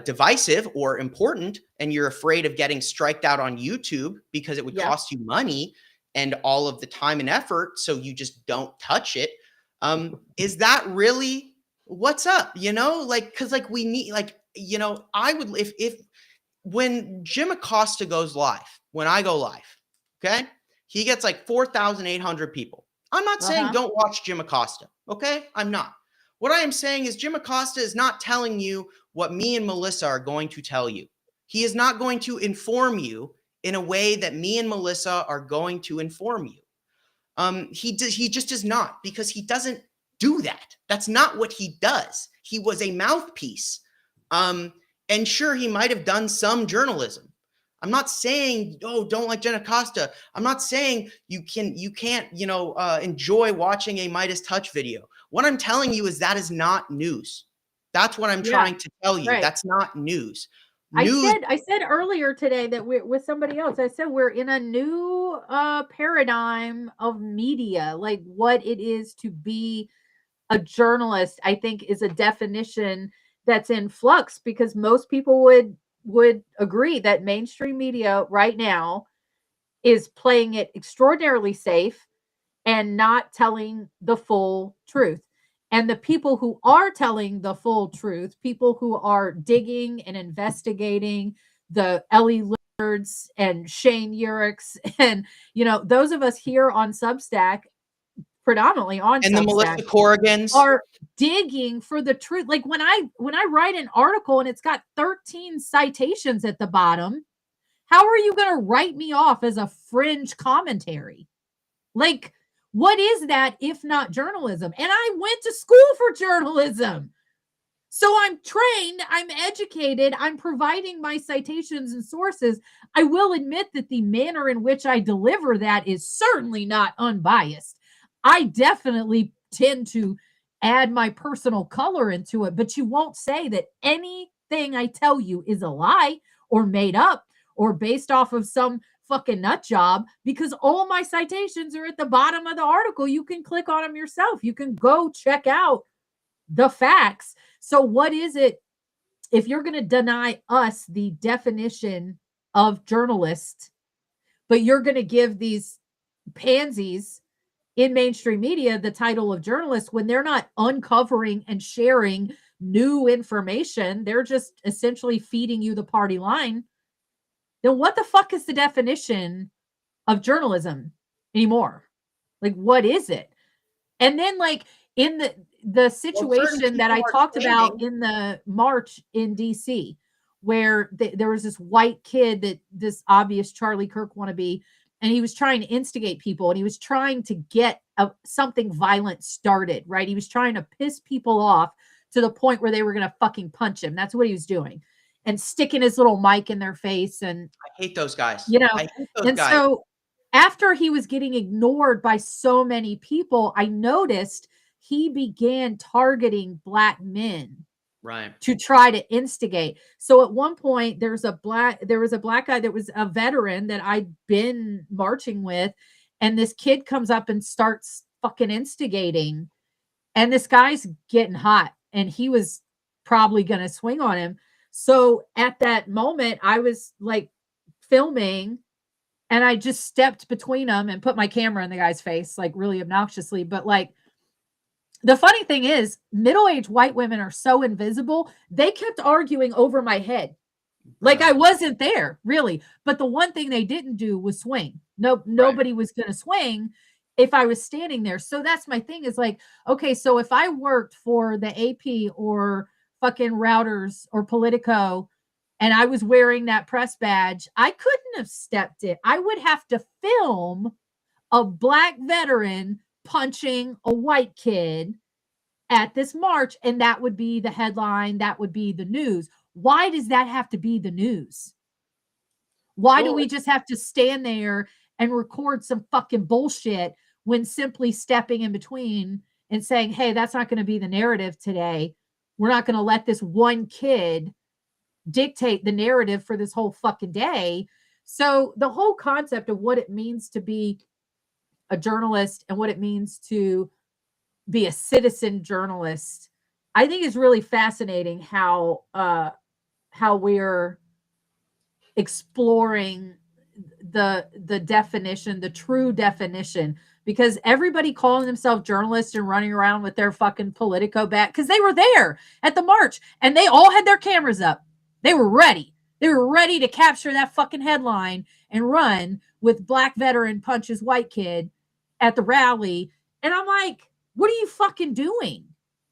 Speaker 1: divisive or important, and you're afraid of getting striked out on YouTube because it would cost you money and all of the time and effort, so you just don't touch it. Is that really what's up? You know, like, because like we need, like, you know, I would, if when Jim Acosta goes live, when I go live, okay, he gets like 4,800 people. I'm not saying don't watch Jim Acosta, okay? I'm not. What I am saying is Jim Acosta is not telling you what me and Melissa are going to tell you. He is not going to inform you in a way that me and Melissa are going to inform you. He just does not, because he doesn't do that. That's not what he does. He was a mouthpiece. And sure, he might have done some journalism. I'm not saying, oh, don't like Jen Acosta. I'm not saying you can't, enjoy watching a Midas Touch video. What I'm telling you is that is not news. That's what I'm trying to tell you.
Speaker 2: Right.
Speaker 1: That's not news.
Speaker 2: I said earlier today that we're with somebody else. I said we're in a new paradigm of media, like what it is to be a journalist. I think is a definition that's in flux, because most people would agree that mainstream media right now is playing it extraordinarily safe and not telling the full truth. And the people who are telling the full truth, people who are digging and investigating, the Ellie Lillards and Shane Yiraks, and those of us here on Substack, predominantly on
Speaker 1: and
Speaker 2: Substack,
Speaker 1: the Melissa Corrigans
Speaker 2: are digging for the truth. Like when I write an article and it's got 13 citations at the bottom, how are you going to write me off as a fringe commentary? Like, what is that if not journalism? And I went to school for journalism. So I'm trained, I'm educated, I'm providing my citations and sources. I will admit that the manner in which I deliver that is certainly not unbiased. I definitely tend to add my personal color into it, but you won't say that anything I tell you is a lie or made up or based off of some fucking nut job, because all my citations are at the bottom of the article. You can click on them yourself. You can go check out the facts. So what is it, if you're going to deny us the definition of journalist, but you're going to give these pansies in mainstream media the title of journalist when they're not uncovering and sharing new information, they're just essentially feeding you the party line, then what the fuck is the definition of journalism anymore? Like, what is it? And then, like, in the situation that I talked about in the march in DC, where there was this white kid, that this obvious Charlie Kirk wannabe, and he was trying to instigate people, and he was trying to get something violent started, right? He was trying to piss people off to the point where they were going to fucking punch him. That's what he was doing. And sticking his little mic in their face. And
Speaker 1: I hate those guys.
Speaker 2: I hate those guys. So after he was getting ignored by so many people, I noticed he began targeting Black men,
Speaker 1: right,
Speaker 2: to try to instigate. So at one point, there was a black guy that was a veteran that I'd been marching with, and this kid comes up and starts fucking instigating, and this guy's getting hot, and he was probably going to swing on him. So at that moment, I was like filming, and I just stepped between them and put my camera in the guy's face, like really obnoxiously. But like, the funny thing is, middle-aged white women are so invisible. They kept arguing over my head. Like I wasn't there, really. But the one thing they didn't do was swing. Nobody was going to swing if I was standing there. So that's my thing is like, okay, so if I worked for the AP or fucking Routers or Politico and I was wearing that press badge, I couldn't have stepped it. I would have to film a black veteran punching a white kid at this march, and that would be the headline, that would be the news. Why does that have to be the news? Why do we just have to stand there and record some fucking bullshit when simply stepping in between and saying, hey, that's not going to be the narrative today. We're not going to let this one kid dictate the narrative for this whole fucking day. So the whole concept of what it means to be a journalist and what it means to be a citizen journalist, I think is really fascinating how we're exploring the definition, the true definition, because everybody calling themselves journalists and running around with their fucking Politico bat, because they were there at the march and they all had their cameras up. They were ready. They were ready to capture that fucking headline and run with black veteran punches white kid at the rally. And I'm like, what are you fucking doing?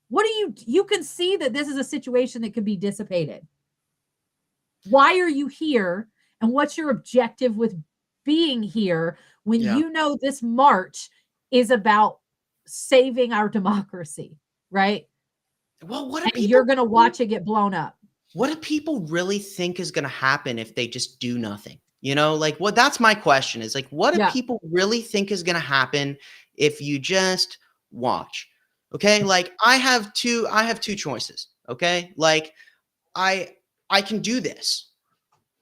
Speaker 2: What are you can see that this is a situation that could be dissipated. Why are you here? And what's your objective with being here when you know this march is about saving our democracy, right?
Speaker 1: Well, what
Speaker 2: and you're going to watch it get blown up.
Speaker 1: What do people really think is going to happen if they just do nothing? You know, like that's my question is like, what do people really think is going to happen if you just watch? Okay. Like I have two choices. Okay. Like I can do this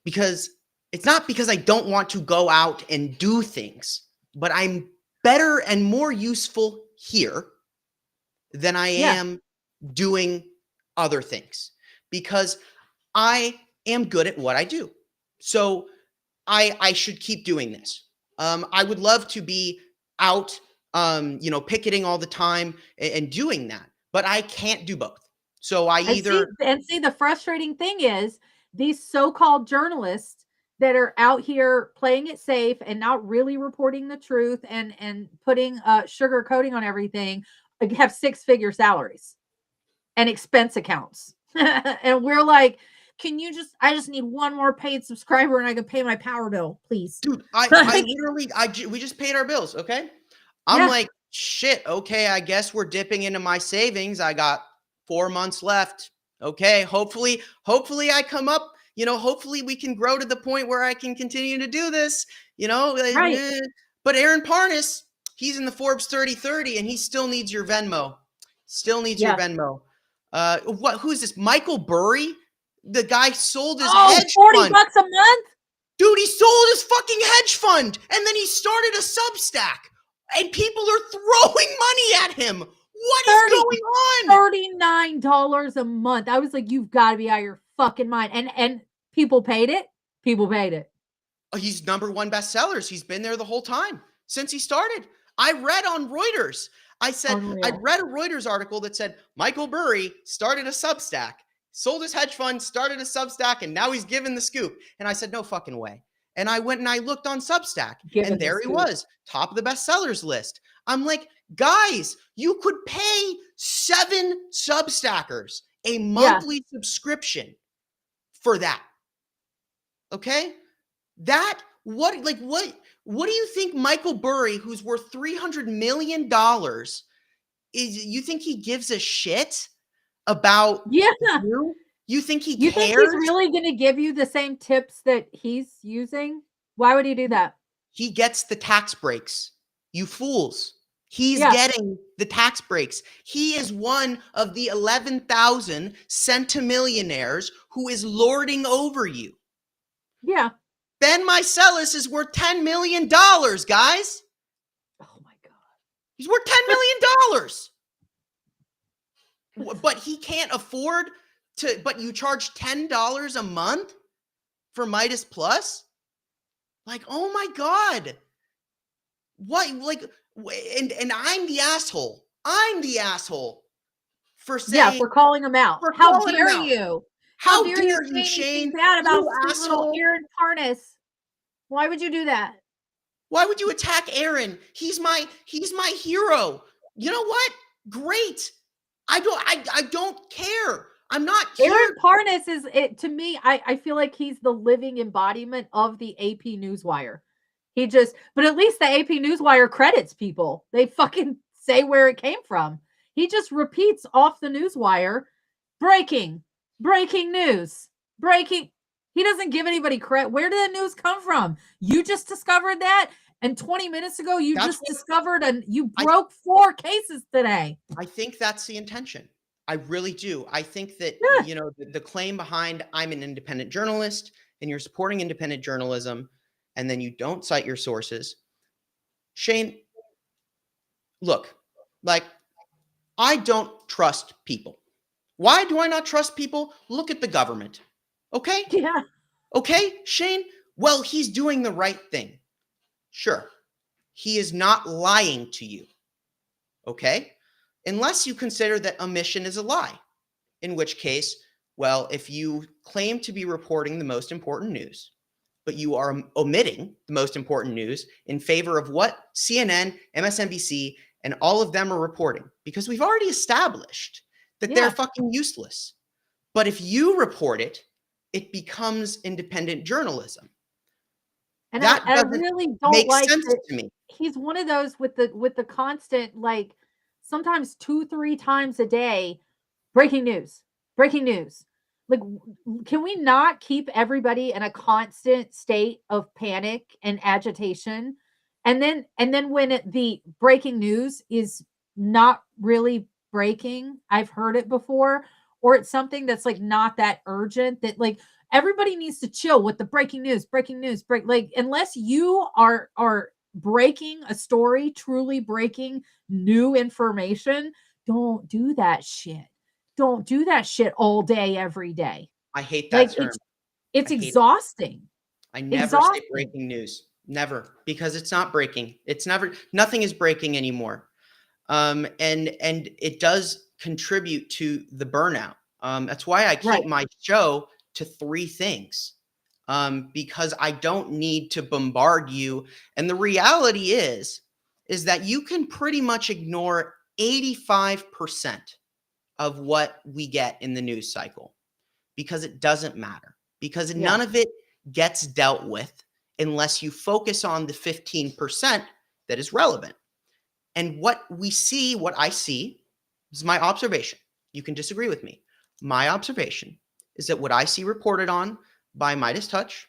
Speaker 1: because it's not because I don't want to go out and do things, but I'm better and more useful here than I am doing other things because I am good at what I do. So I should keep doing this. I would love to be out, picketing all the time and doing that, but I can't do both. So I either
Speaker 2: see the frustrating thing is these so-called journalists that are out here playing it safe and not really reporting the truth and putting sugar coating on everything have six-figure salaries and expense accounts. And we're like, I just need one more paid subscriber and I can pay my power bill, please.
Speaker 1: Dude, we just paid our bills. Okay. I'm like, shit. Okay. I guess we're dipping into my savings. I got 4 months left. Okay. Hopefully I come up, hopefully we can grow to the point where I can continue to do this, right. But Aaron Parnas, he's in the Forbes 30/30 and he still needs your Venmo. Your Venmo. Who's this? Michael Burry? The guy sold his hedge
Speaker 2: $40
Speaker 1: fund.
Speaker 2: a month?
Speaker 1: Dude, he sold his fucking hedge fund and then he started a Substack and people are throwing money at him. What is going on?
Speaker 2: $39 a month. I was like, you've got to be out of your fucking mind. And people paid it.
Speaker 1: He's #1 bestsellers. He's been there the whole time since he started. I read on Reuters. I read a Reuters article that said Michael Burry started a Substack, sold his hedge fund, started a Substack, and now he's given the scoop. And I said, no fucking way. And I went and I looked on Substack, and there he was, top of the bestsellers list. I'm like, guys, you could pay 7 Substackers a monthly subscription for that. Okay? What do you think Michael Burry, who's worth $300 million, you think he gives a shit about you? You think he cares?
Speaker 2: You think he's really going to give you the same tips that he's using? Why would he do that?
Speaker 1: He gets the tax breaks. You fools. He's getting the tax breaks. He is one of the 11,000 centimillionaires who is lording over you.
Speaker 2: Yeah.
Speaker 1: Ben Meiselas is worth $10 million, guys.
Speaker 2: Oh my God.
Speaker 1: He's worth $10 million. But he can't afford to, but you charge $10 a month for Midas Plus? Like, oh my God. What? Like, and I'm the asshole. I'm the asshole for saying.
Speaker 2: Yeah, for calling him out. How dare you? How
Speaker 1: How
Speaker 2: dare you
Speaker 1: dare
Speaker 2: say
Speaker 1: you,
Speaker 2: anything
Speaker 1: Shane?
Speaker 2: bad about
Speaker 1: You
Speaker 2: sweet little
Speaker 1: asshole.
Speaker 2: Aaron Parnas? Why would you do that?
Speaker 1: Why would you attack Aaron? He's my hero. You know what? Great. I don't care. I'm not
Speaker 2: Aaron
Speaker 1: here.
Speaker 2: Parnas is it to me. I feel like he's the living embodiment of the AP Newswire. But at least the AP Newswire credits people. They fucking say where it came from. He just repeats off the Newswire, breaking news, breaking. He doesn't give anybody credit. Where did that news come from? You just discovered that, and 20 minutes ago you
Speaker 1: That's
Speaker 2: just discovered and you
Speaker 1: I
Speaker 2: broke 4 cases today.
Speaker 1: I think that's the intention. I really do. I think that,
Speaker 2: Yeah.
Speaker 1: the claim behind I'm an independent journalist and you're supporting independent journalism and then you don't cite your sources. Shane, look, like, I don't trust people. Why do I not trust people? Look at the government. Okay?
Speaker 2: Yeah.
Speaker 1: Okay, Shane? Well, he's doing the right thing. Sure. He is not lying to you. Okay? Unless you consider that omission is a lie. In which case, well, if you claim to be reporting the most important news, but you are omitting the most important news in favor of what CNN, MSNBC, and all of them are reporting, because we've already established that they're
Speaker 2: Yeah.
Speaker 1: fucking useless. But if you report it, it becomes independent journalism.
Speaker 2: And
Speaker 1: That
Speaker 2: I
Speaker 1: doesn't
Speaker 2: really don't
Speaker 1: make
Speaker 2: like
Speaker 1: sense
Speaker 2: that
Speaker 1: to me.
Speaker 2: he's one of those with the constant, like, sometimes 2, 3 times a day, breaking news, breaking news. Like, can we not keep everybody in a constant state of panic and agitation? And then when the breaking news is not really breaking, I've heard it before, or it's something that's like not that urgent, that like everybody needs to chill with the breaking news, like unless you are breaking a story, truly breaking new information, don't do that shit. Don't do that shit all day, every day.
Speaker 1: I hate that
Speaker 2: Like
Speaker 1: term. I
Speaker 2: it's
Speaker 1: hate it.
Speaker 2: exhausting.
Speaker 1: I never say
Speaker 2: Exhausting.
Speaker 1: breaking news. Never, because it's not breaking. It's never, nothing is breaking anymore. And it does contribute to the burnout. That's why I
Speaker 2: Right.
Speaker 1: keep my show to 3 things. Because I don't need to bombard you. And the reality is that you can pretty much ignore 85% of what we get in the news cycle, because it doesn't matter, because
Speaker 2: Yeah.
Speaker 1: none of it gets dealt with unless you focus on the 15% that is relevant. And what I see is my observation. You can disagree with me. My observation is that what I see reported on by Midas Touch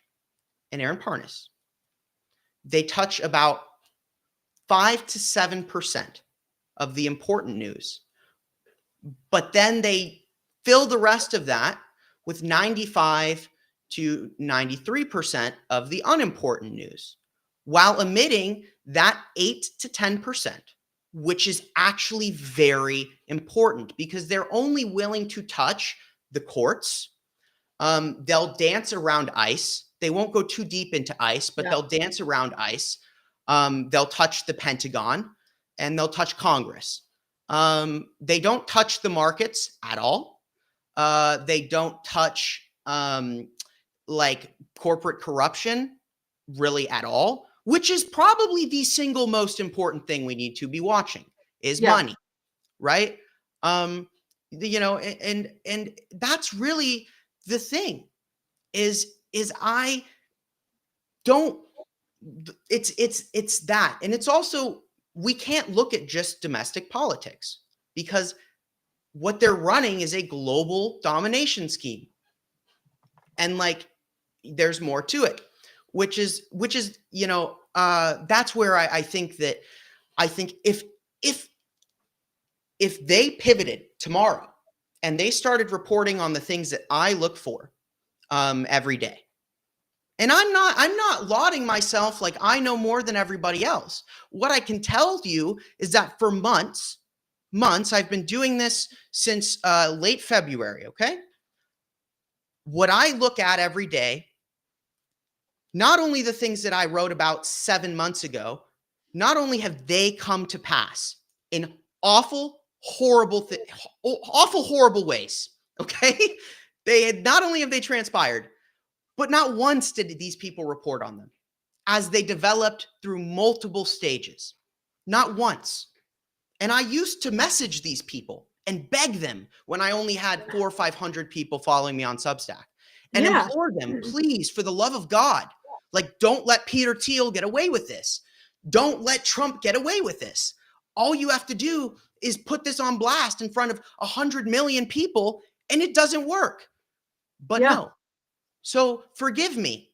Speaker 1: and Aaron Parnas, they touch about 5 to 7% of the important news. But then they fill the rest of that with 95 to 93% of the unimportant news, while omitting that 8 to 10%, which is actually very important, because they're only willing to touch the courts. They'll dance around ICE. They won't go too deep into ICE, but
Speaker 2: Yeah.
Speaker 1: they'll dance around ICE. They'll touch the Pentagon and they'll touch Congress. They don't touch the markets at all. They don't touch like corporate corruption really at all, which is probably the single most important thing we need to be watching is
Speaker 2: Yeah.
Speaker 1: money, right? And that's really the thing is I don't, it's that. And it's also, we can't look at just domestic politics, because what they're running is a global domination scheme. And like, there's more to it, which is, that's where I think if they pivoted tomorrow and they started reporting on the things that I look for every day. And I'm not lauding myself like I know more than everybody else. What I can tell you is that for months, I've been doing this since late February, okay? What I look at every day, not only the things that I wrote about 7 months ago, not only have they come to pass in awful, horrible ways, okay? Not only have they transpired, but not once did these people report on them as they developed through multiple stages. Not once. And I used to message these people and beg them when I only had 400 or 500 people following me on Substack and implore them, please, for the love of God, like, don't let Peter Thiel get away with this. Don't let Trump get away with this. All you have to do is put this on blast in front of 100 million people, and it doesn't work. But no. So forgive me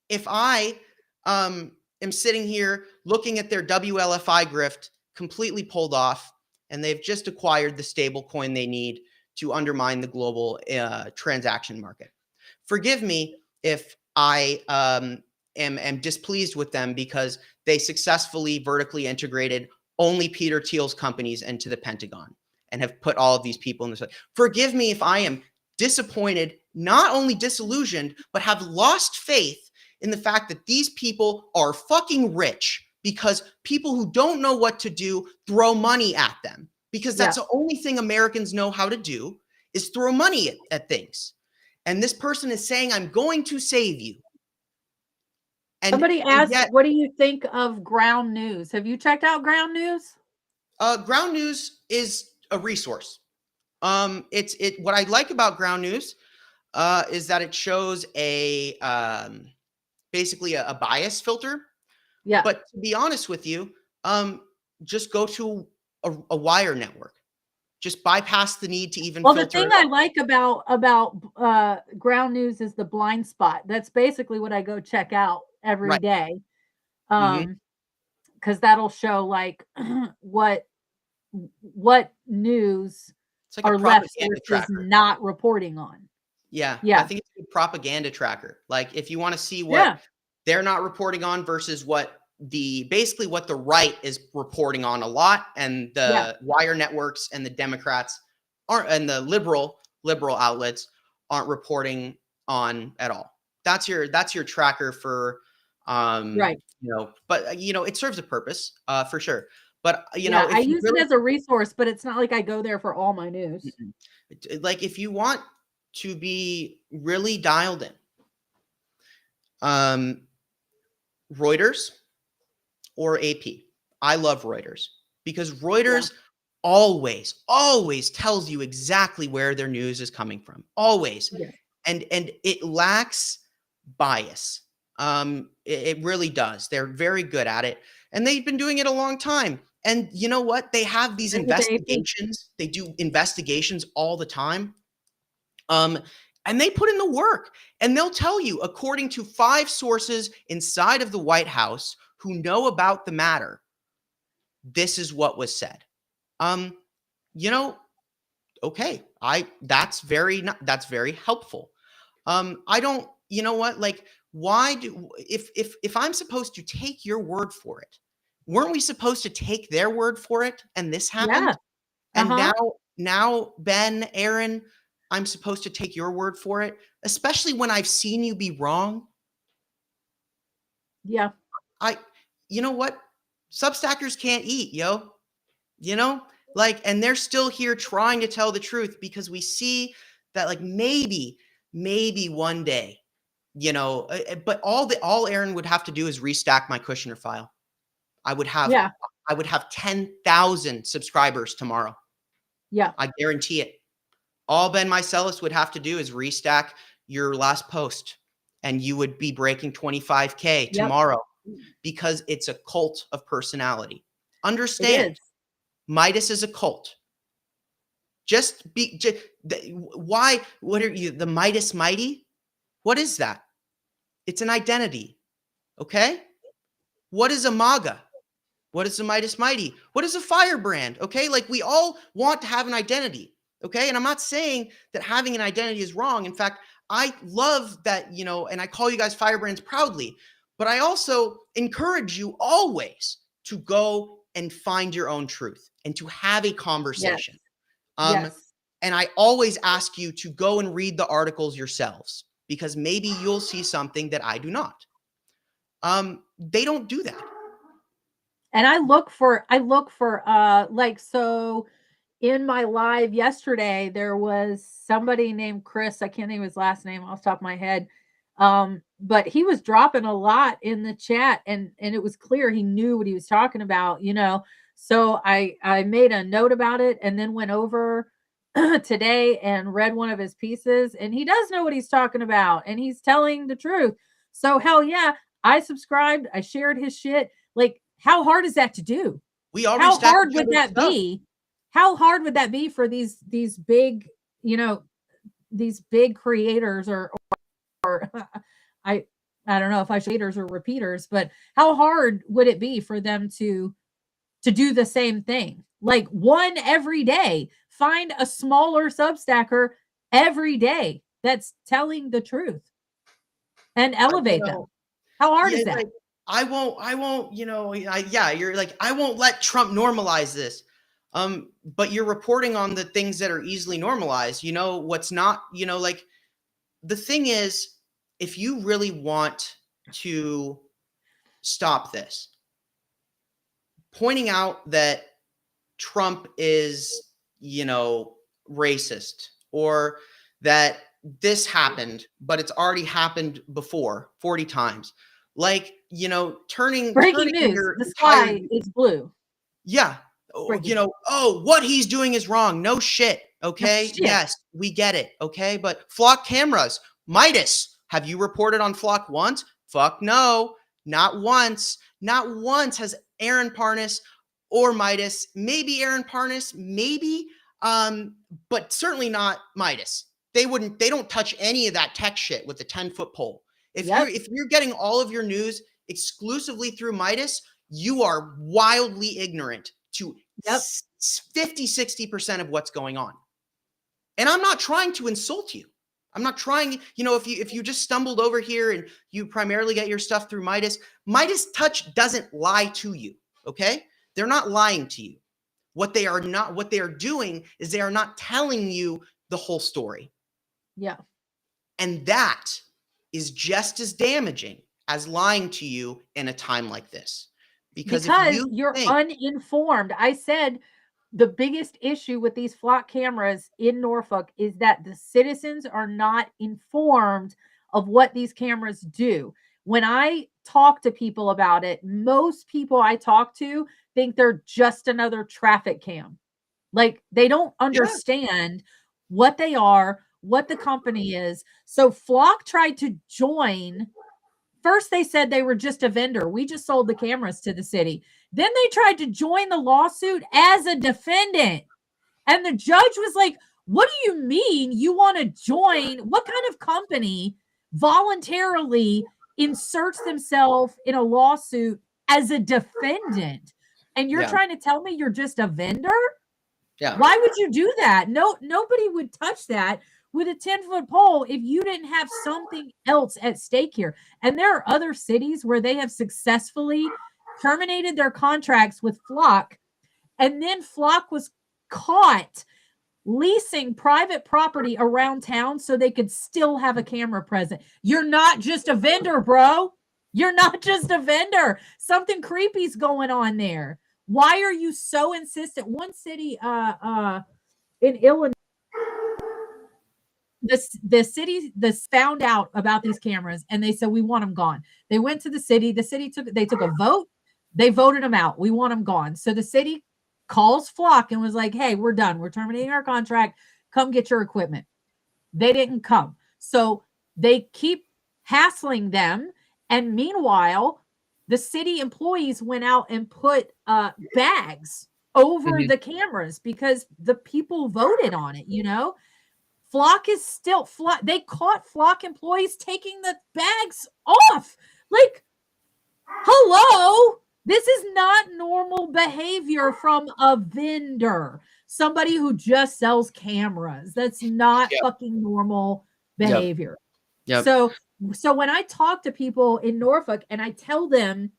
Speaker 1: if I am sitting here looking at their WLFI grift completely pulled off, and they've just acquired the stable coin they need to undermine the global transaction market. Forgive me if I am displeased with them because they successfully vertically integrated only Peter Thiel's companies into the Pentagon and have put all of these people in this way. Forgive me if I am disappointed, not only disillusioned, but have lost faith in the fact that these people are fucking rich because people who don't know what to do throw money at them, because that's the only thing Americans know how to do, is throw money at things. And this person is saying, I'm going to save you. And
Speaker 2: somebody asked, what do you think of Ground News? Have you checked out Ground News?
Speaker 1: Ground News is a resource. What I like about Ground News is that it shows a basically a bias filter. Yeah. But to be honest with you, just go to a wire network. Just bypass the need to even filter.
Speaker 2: The thing I like about Ground News is the blind spot. That's basically what I go check out every day. Because that'll show like what news
Speaker 1: like
Speaker 2: are left sources not reporting on.
Speaker 1: Yeah. I think it's a good propaganda tracker. Like if you want to see what they're not reporting on versus what basically what the right is reporting on a lot, and the wire networks and the Democrats aren't, and the liberal outlets aren't reporting on at all. That's your tracker for you know, but you know, it serves a purpose for sure. But you know,
Speaker 2: I use it as a resource, but it's not like I go there for all my news.
Speaker 1: Like if you want to be really dialed in, Reuters or AP. I love Reuters because Reuters always tells you exactly where their news is coming from. Always. Yeah. And it lacks bias. It really does. They're very good at it. And they've been doing it a long time. And you know what? They have these investigations. They do investigations all the time. And they put in the work, and they'll tell you, according to 5 sources inside of the White House who know about the matter, this is what was said. You know, okay, that's very helpful. I don't, you know what, like, why do, if I'm supposed to take your word for it, weren't we supposed to take their word for it? And this happened. And now, Ben, Aaron, I'm supposed to take your word for it, especially when I've seen you be wrong.
Speaker 2: Yeah.
Speaker 1: You know what? Substackers can't eat, yo. You know, like, and they're still here trying to tell the truth because we see that, like, maybe one day, you know, but all Aaron would have to do is restack my Kushner file. I would have 10,000 subscribers tomorrow.
Speaker 2: Yeah.
Speaker 1: I guarantee it. All Ben Mycelis would have to do is restack your last post, and you would be breaking 25K tomorrow, because it's a cult of personality. Understand, Midas is a cult. Why? What are you, the Midas Mighty? What is that? It's an identity. Okay. What is a MAGA? What is the Midas Mighty? What is a firebrand? Okay. Like, we all want to have an identity. Okay. And I'm not saying that having an identity is wrong. In fact, I love that, you know, and I call you guys firebrands proudly, but I also encourage you always to go and find your own truth and to have a conversation. And I always ask you to go and read the articles yourselves, because maybe you'll see something that I do not. They don't do that.
Speaker 2: And I look for like, so in my live yesterday, there was somebody named Chris. I can't think of his last name off the top of my head. But he was dropping a lot in the chat, and it was clear he knew what he was talking about, you know. So I made a note about it and then went over today and read one of his pieces, and he does know what he's talking about, and he's telling the truth. So hell yeah, I subscribed, I shared his shit. Like, how hard is that to do? How hard would that be? How hard would that be for these big, you know, these big creators or I don't know if I should creators or repeaters, but how hard would it be for them to do the same thing? Like, one every day. Find a smaller Substacker every day that's telling the truth and elevate them. How hard is that?
Speaker 1: Like, I won't, you know, you're like, I won't let Trump normalize this. But you're reporting on the things that are easily normalized. You know, what's not, you know, like, the thing is, if you really want to stop this, pointing out that Trump is, you know, racist, or that this happened, but it's already happened before 40 times. Like, you know,
Speaker 2: breaking news, the sky is blue.
Speaker 1: Yeah. You know, oh, what he's doing is wrong. No shit. Okay. No shit. Yes, we get it. Okay. But flock cameras, Midas, have you reported on flock once? Fuck no. Not once. Not once has Aaron Parnas or Midas, maybe Aaron Parnas, maybe, but certainly not Midas. They don't touch any of that tech shit with the 10-foot pole. If you're getting all of your news exclusively through Midas, you are wildly ignorant to 50-60% of what's going on. And I'm not trying to insult you. I'm not trying, you know, if you just stumbled over here and you primarily get your stuff through Midas Touch doesn't lie to you, okay? They're not lying to you. What they are doing is they are not telling you the whole story.
Speaker 2: Yeah.
Speaker 1: And that is just as damaging as lying to you in a time like this. Because
Speaker 2: you're uninformed. I said the biggest issue with these flock cameras in Norfolk is that the citizens are not informed of what these cameras do. When I talk to people about it, most people I talk to think they're just another traffic cam. Like, they don't understand what they are, what the company is. So Flock tried to join. First, they said they were just a vendor. We just sold the cameras to the city. Then they tried to join the lawsuit as a defendant. And the judge was like, what do you mean you want to join? What kind of company voluntarily inserts themselves in a lawsuit as a defendant? And you're trying to tell me you're just a vendor?
Speaker 1: Yeah.
Speaker 2: Why would you do that? No, nobody would touch that with a 10-foot pole if you didn't have something else at stake here. And there are other cities where they have successfully terminated their contracts with Flock, and then Flock was caught leasing private property around town so they could still have a camera present. You're not just a vendor, bro. You're not just a vendor. Something creepy's going on there. Why are you so insistent? One city in Illinois, the city found out about these cameras, and they said, we want them gone. They went to the city. The city took a vote. They voted them out. We want them gone. So the city calls Flock and was like, hey, we're done. We're terminating our contract. Come get your equipment. They didn't come. So they keep hassling them. And meanwhile, the city employees went out and put bags over the cameras because the people voted on it, you know? Flock is still Flock. They caught Flock employees taking the bags off. Like, hello, this is not normal behavior from a vendor, somebody who just sells cameras. That's not fucking normal behavior.
Speaker 1: Yep.
Speaker 2: So when I talk to people in Norfolk and I tell them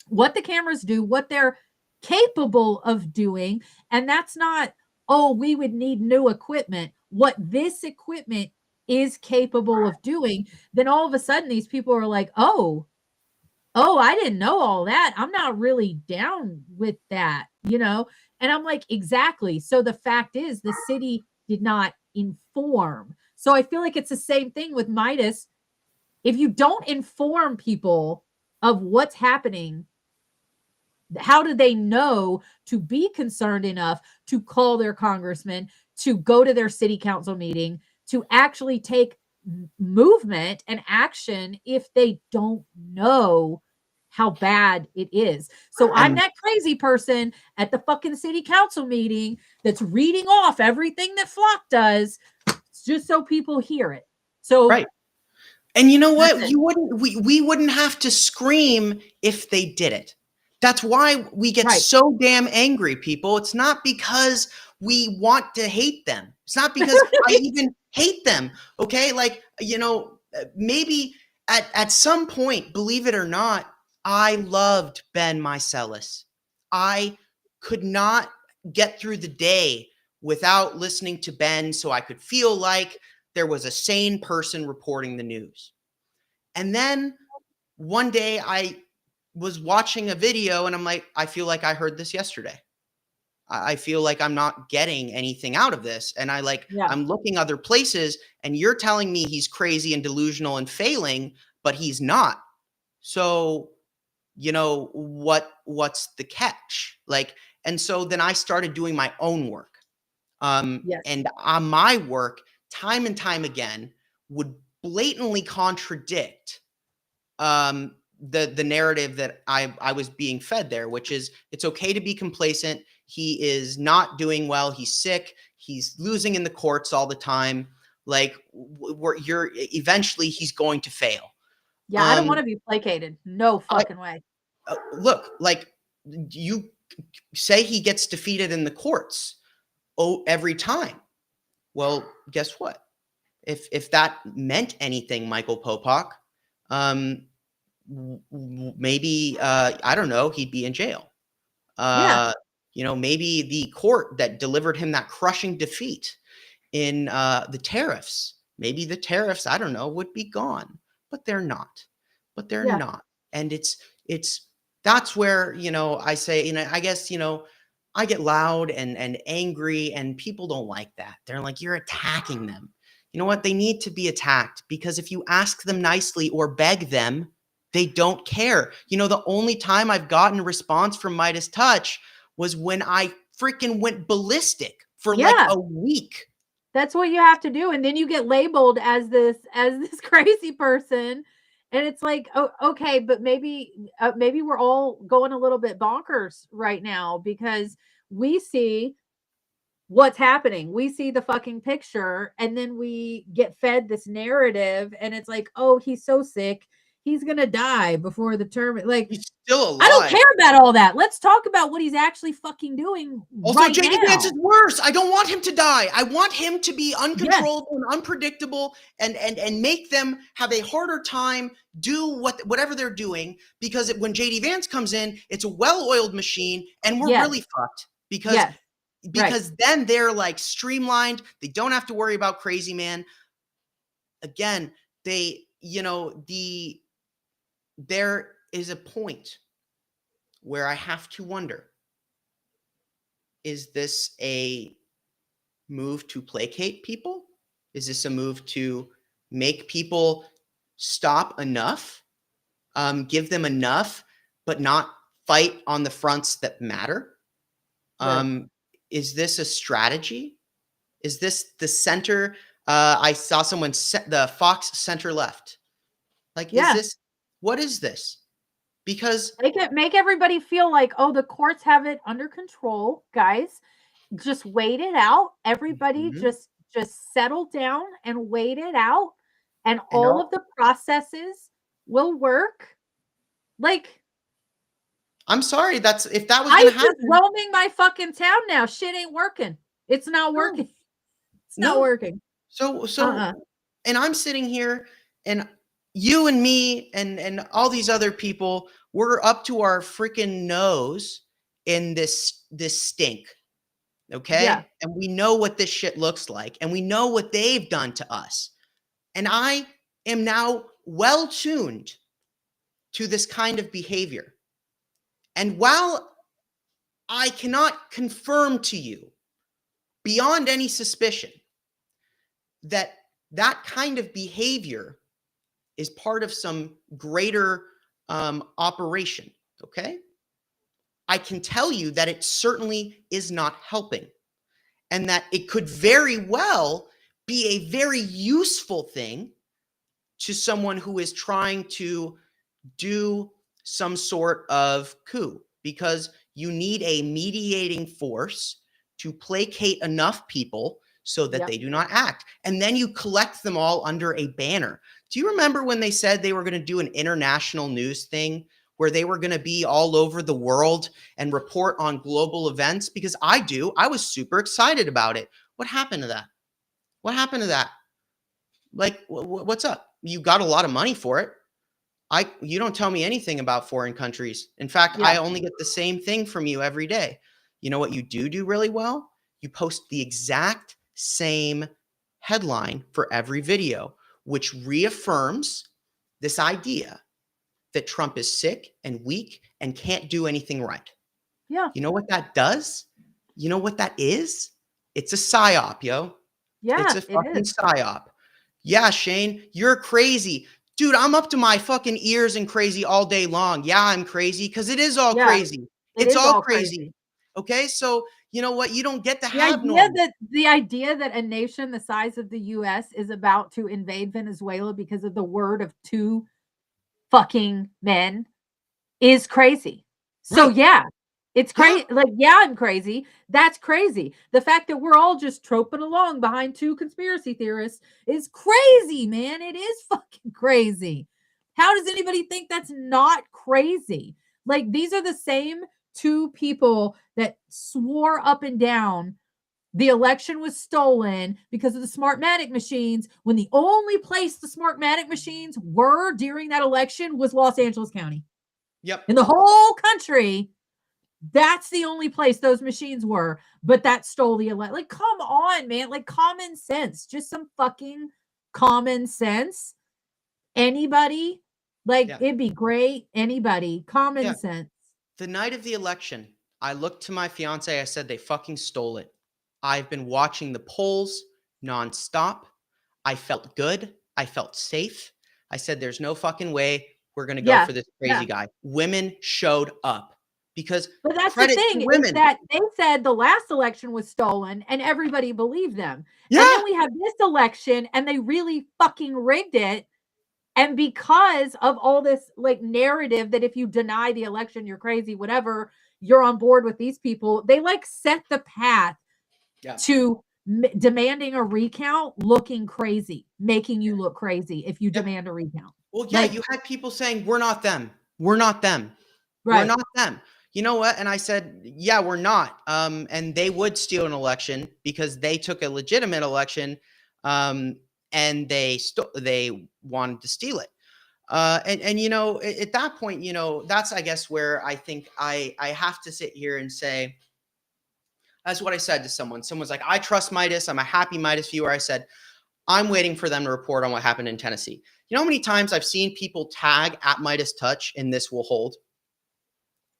Speaker 2: what the cameras do, what they're capable of doing, and that's not, oh, we would need new equipment, what this equipment is capable of doing, then all of a sudden these people are like, oh, I didn't know all that. I'm not really down with that, you know? And I'm like, exactly. So the fact is the city did not inform. So I feel like it's the same thing with Midas. If you don't inform people of what's happening, how do they know to be concerned enough to call their congressman, to go to their city council meeting, to actually take movement and action if they don't know how bad it is? So I'm that crazy person at the fucking city council meeting that's reading off everything that Flock does just so people hear it. So
Speaker 1: right. And you know what? We wouldn't have to scream if they did it. That's why we get so damn angry, people. It's not because we want to hate them. It's not because I even hate them. Okay. Like, you know, maybe at some point, believe it or not, I loved Ben Meiselas. I could not get through the day without listening to Ben so I could feel like there was a sane person reporting the news. And then one day I was watching a video and I'm like, I feel like I heard this yesterday. I feel like I'm not getting anything out of this. And I'm looking other places and you're telling me he's crazy and delusional and failing, but he's not. So, you know, what's the catch? Like, and so then I started doing my own work. And my work, time and time again, would blatantly contradict the narrative that I was being fed there, which is it's okay to be complacent. He is not doing well. He's sick. He's losing in the courts all the time. Like eventually he's going to fail.
Speaker 2: Yeah, I don't want to be placated. No fucking way.
Speaker 1: Look, like you say he gets defeated in the courts every time. Well, guess what? If that meant anything, Michael Popak, maybe I don't know, he'd be in jail. You know, maybe the court that delivered him that crushing defeat in the tariffs, maybe the tariffs, I don't know, would be gone, but they're not. But they're not. And it's that's where, you know, I say, you know, I guess, you know, I get loud and angry and people don't like that. They're like, you're attacking them. You know what? They need to be attacked because if you ask them nicely or beg them, they don't care. You know, the only time I've gotten a response from Midas Touch was when I freaking went ballistic for like a week.
Speaker 2: That's what you have to do. And then you get labeled as this crazy person. And it's like, oh, okay, but maybe we're all going a little bit bonkers right now because we see what's happening. We see the fucking picture and then we get fed this narrative and it's like, oh, he's so sick. He's going to die before the term. Like,
Speaker 1: he's still alive.
Speaker 2: I don't care about all that. Let's talk about what he's actually fucking doing.
Speaker 1: Also,
Speaker 2: right
Speaker 1: JD
Speaker 2: now.
Speaker 1: Vance is worse. I don't want him to die. I want him to be uncontrollable and unpredictable and make them have a harder time do whatever they're doing because when JD Vance comes in, it's a well-oiled machine and we're really fucked because then they're like streamlined. They don't have to worry about Crazy Man. Again, they, you know, there is a point where I have to wonder, is this a move to placate people? Is this a move to make people stop enough, give them enough, but not fight on the fronts that matter? Is this a strategy? Is this the center? I saw someone set the Fox center left. Like, is this, what is this? Because
Speaker 2: make everybody feel like, oh, the courts have it under control, guys. Just wait it out. Everybody just settle down and wait it out. And all of the processes will work. Like,
Speaker 1: I'm sorry, that's if that was gonna happen.
Speaker 2: I'm just roaming my fucking town now. Shit ain't working. It's not working. It's not working.
Speaker 1: So and I'm sitting here and you and me and all these other people, we're up to our freaking nose in this stink. Okay? And we know what this shit looks like and we know what they've done to us. And I am now well tuned to this kind of behavior. And while I cannot confirm to you beyond any suspicion that that kind of behavior is part of some greater operation, okay? I can tell you that it certainly is not helping, and that it could very well be a very useful thing to someone who is trying to do some sort of coup, because you need a mediating force to placate enough people so that they do not act. And then you collect them all under a banner. Do you remember when they said they were going to do an international news thing where they were going to be all over the world and report on global events? Because I was super excited about it. What happened to that? What happened to that? Like, what's up? You got a lot of money for it. You don't tell me anything about foreign countries. In fact, I only get the same thing from you every day. You know what you do really well? You post the exact same headline for every video, which reaffirms this idea that Trump is sick and weak and can't do anything right.
Speaker 2: Yeah.
Speaker 1: You know what that does? You know what that is? It's a psyop, yo.
Speaker 2: Yeah,
Speaker 1: it's a fucking psyop. Yeah, Shane, you're crazy. Dude, I'm up to my fucking ears in crazy all day long. Yeah, I'm crazy because it is all crazy. It's all crazy. Okay, so you know what? You don't get to have
Speaker 2: the idea that a nation the size of the US is about to invade Venezuela because of the word of two fucking men is crazy. So yeah, it's crazy. Like, yeah, I'm crazy. That's crazy. The fact that we're all just troping along behind two conspiracy theorists is crazy, man. It is fucking crazy. How does anybody think that's not crazy? Like, these are the same two people that swore up and down the election was stolen because of the Smartmatic machines, when the only place the Smartmatic machines were during that election was Los Angeles County.
Speaker 1: Yep.
Speaker 2: In the whole country, that's the only place those machines were, but that stole the election. Like, come on, man. Like, common sense. Just some fucking common sense. Anybody? Like, it'd be great. Anybody. Common sense.
Speaker 1: The night of the election, I looked to my fiance. I said, they fucking stole it. I've been watching the polls nonstop. I felt good. I felt safe. I said, there's no fucking way we're going to go for this crazy guy. Women showed up because
Speaker 2: but that's the thing is that they said the last election was stolen and everybody believed them. Yeah. And then we have this election and they really fucking rigged it. And because of all this like narrative that if you deny the election, you're crazy, whatever, you're on board with these people, they like set the path to demanding a recount, looking crazy, making you look crazy if you demand a recount.
Speaker 1: Well, yeah, you had people saying, we're not them. We're not them. Right. We're not them. You know what? And I said, yeah, we're not. And they would steal an election because they took a legitimate election and they wanted to steal it. And you know, at that point, you know, that's, I guess, where I think I have to sit here and say, that's what I said to someone. Someone's like, I trust Midas. I'm a happy Midas viewer. I said, I'm waiting for them to report on what happened in Tennessee. You know how many times I've seen people tag at Midas Touch and this will hold?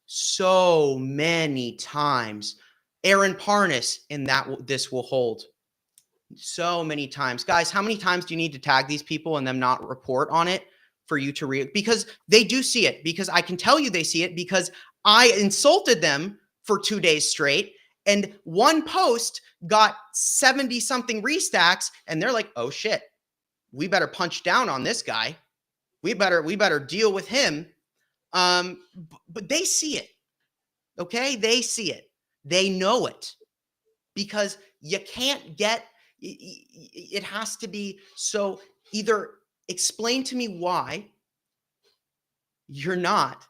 Speaker 1: So many times. Aaron Parnas in this will hold. So many times. Guys, how many times do you need to tag these people and them not report on it for you to read? Because they do see it. Because I can tell you they see it because I insulted them for 2 days straight. And one post got 70 something restacks and they're like, oh shit, we better punch down on this guy. We better deal with him. But they see it. Okay. They see it. They know it because you can't get, it has to be. So either explain to me why you're not.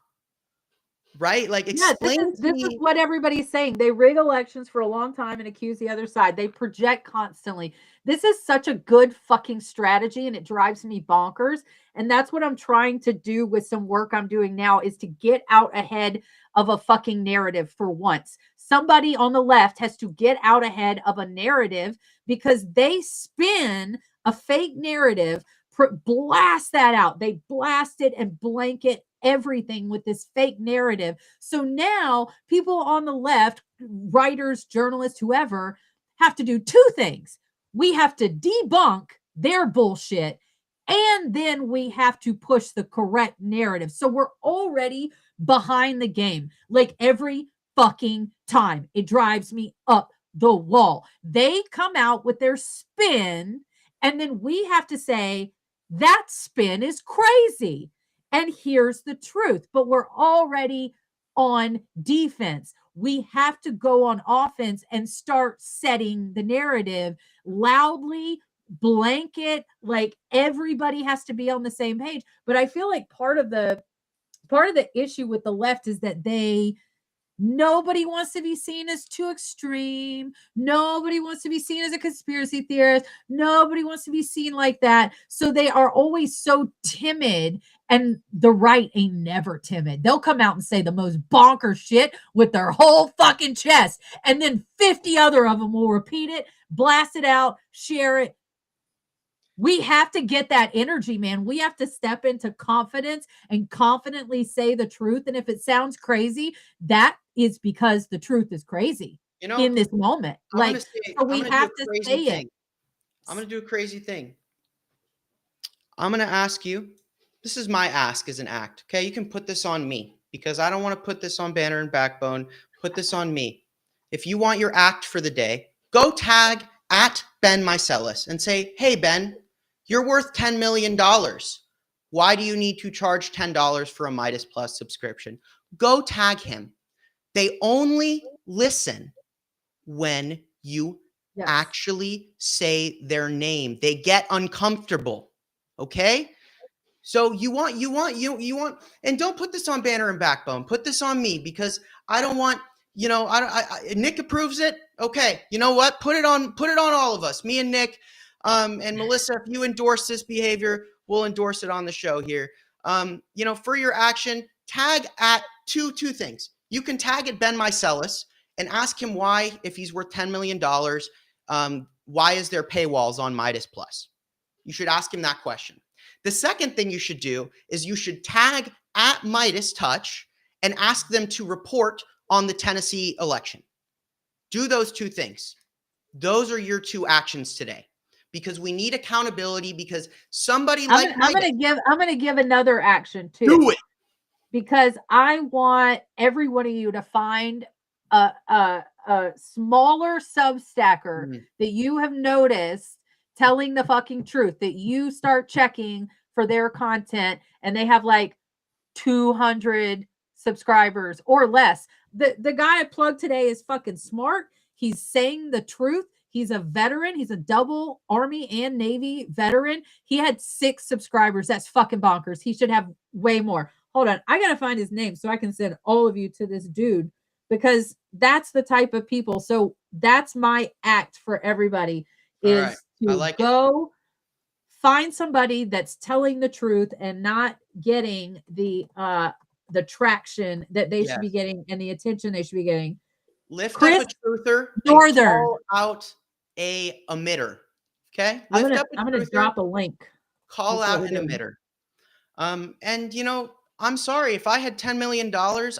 Speaker 1: Right? Like, explain
Speaker 2: this is what everybody's saying. They rig elections for a long time and accuse the other side. They project constantly. This is such a good fucking strategy and it drives me bonkers. And that's what I'm trying to do with some work I'm doing now is to get out ahead of a fucking narrative for once. Somebody on the left has to get out ahead of a narrative because they spin a fake narrative blast that out. They blast it and blanket everything with this fake narrative. So now people on the left, writers, journalists, whoever, have to do two things. We have to debunk their bullshit, and then we have to push the correct narrative. So we're already behind the game. Like every fucking time. It drives me up the wall. They come out with their spin, and then we have to say, that spin is crazy. And here's the truth. But we're already on defense. We have to go on offense and start setting the narrative loudly, blanket, like everybody has to be on the same page. But I feel like part of the issue with the left is that nobody wants to be seen as too extreme. Nobody wants to be seen as a conspiracy theorist. Nobody wants to be seen like that. So they are always so timid, and the right ain't never timid. They'll come out and say the most bonkers shit with their whole fucking chest, and then 50 other of them will repeat it, blast it out, share it. We have to get that energy, man. We have to step into confidence and confidently say the truth. And if it sounds crazy, that is because the truth is crazy in this moment. So we have to say it.
Speaker 1: I'm going to do a crazy thing. I'm going to ask you, this is my ask as an act. Okay. You can put this on me because I don't want to put this on Banner and Backbone. Put this on me. If you want your act for the day, go tag at Ben Meiselas and say, hey, Ben, you're worth $10 million. Why do you need to charge $10 for a Midas Plus subscription? Go tag him. They only listen when you actually say their name. They get uncomfortable. Okay? So you want, and don't put this on Banner and Backbone. Put this on me because I don't want, Nick approves it. Okay. You know what? Put it on all of us, me and Nick. And Melissa, if you endorse this behavior, we'll endorse it on the show here. For your action, tag at two things. You can tag at Ben Meiselas and ask him why, if he's worth $10 million, why is there paywalls on Midas Plus? You should ask him that question. The second thing you should do is you should tag at Midas Touch and ask them to report on the Tennessee election. Do those two things. Those are your two actions today. Because we need accountability. Because somebody I'm
Speaker 2: gonna give another action too.
Speaker 1: Do it.
Speaker 2: Because I want every one of you to find a smaller Substacker that you have noticed telling the fucking truth, that you start checking for their content, and they have like 200 subscribers or less. The guy I plugged today is fucking smart. He's saying the truth. He's a veteran. He's a double Army and Navy veteran. He had 6 subscribers. That's fucking bonkers. He should have way more. Hold on. I got to find his name so I can send all of you to this dude, because that's the type of people. So that's my act for everybody is to go find somebody that's telling the truth and not getting the traction that they should be getting and the attention they should be getting.
Speaker 1: Lift up a truther
Speaker 2: Northern.
Speaker 1: And call out a emitter. Okay?
Speaker 2: I'm gonna drop a link.
Speaker 1: Call out an emitter. And I'm sorry, if I had $10 million,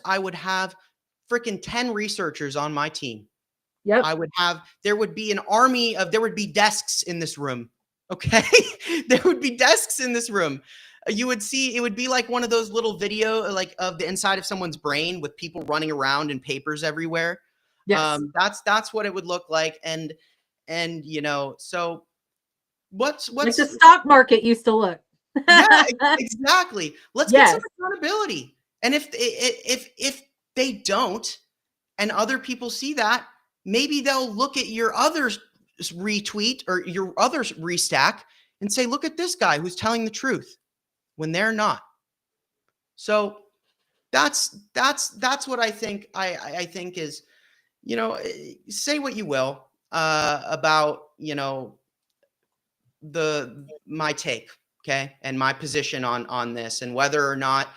Speaker 1: I would have freaking 10 researchers on my team.
Speaker 2: Yep.
Speaker 1: There would be an army there would be desks in this room. Okay? There would be desks in this room. You would see, it would be like one of those little video, like of the inside of someone's brain with people running around and papers everywhere.
Speaker 2: Yes.
Speaker 1: That's what it would look like. And so what's
Speaker 2: like the stock market used to look.
Speaker 1: Yeah, exactly. Let's get some accountability. And if they don't, and other people see that, maybe they'll look at your other retweet or your other restack and say, look at this guy who's telling the truth when they're not. So that's what I think. I think is, say what you will about my take, okay, and my position on this, and whether or not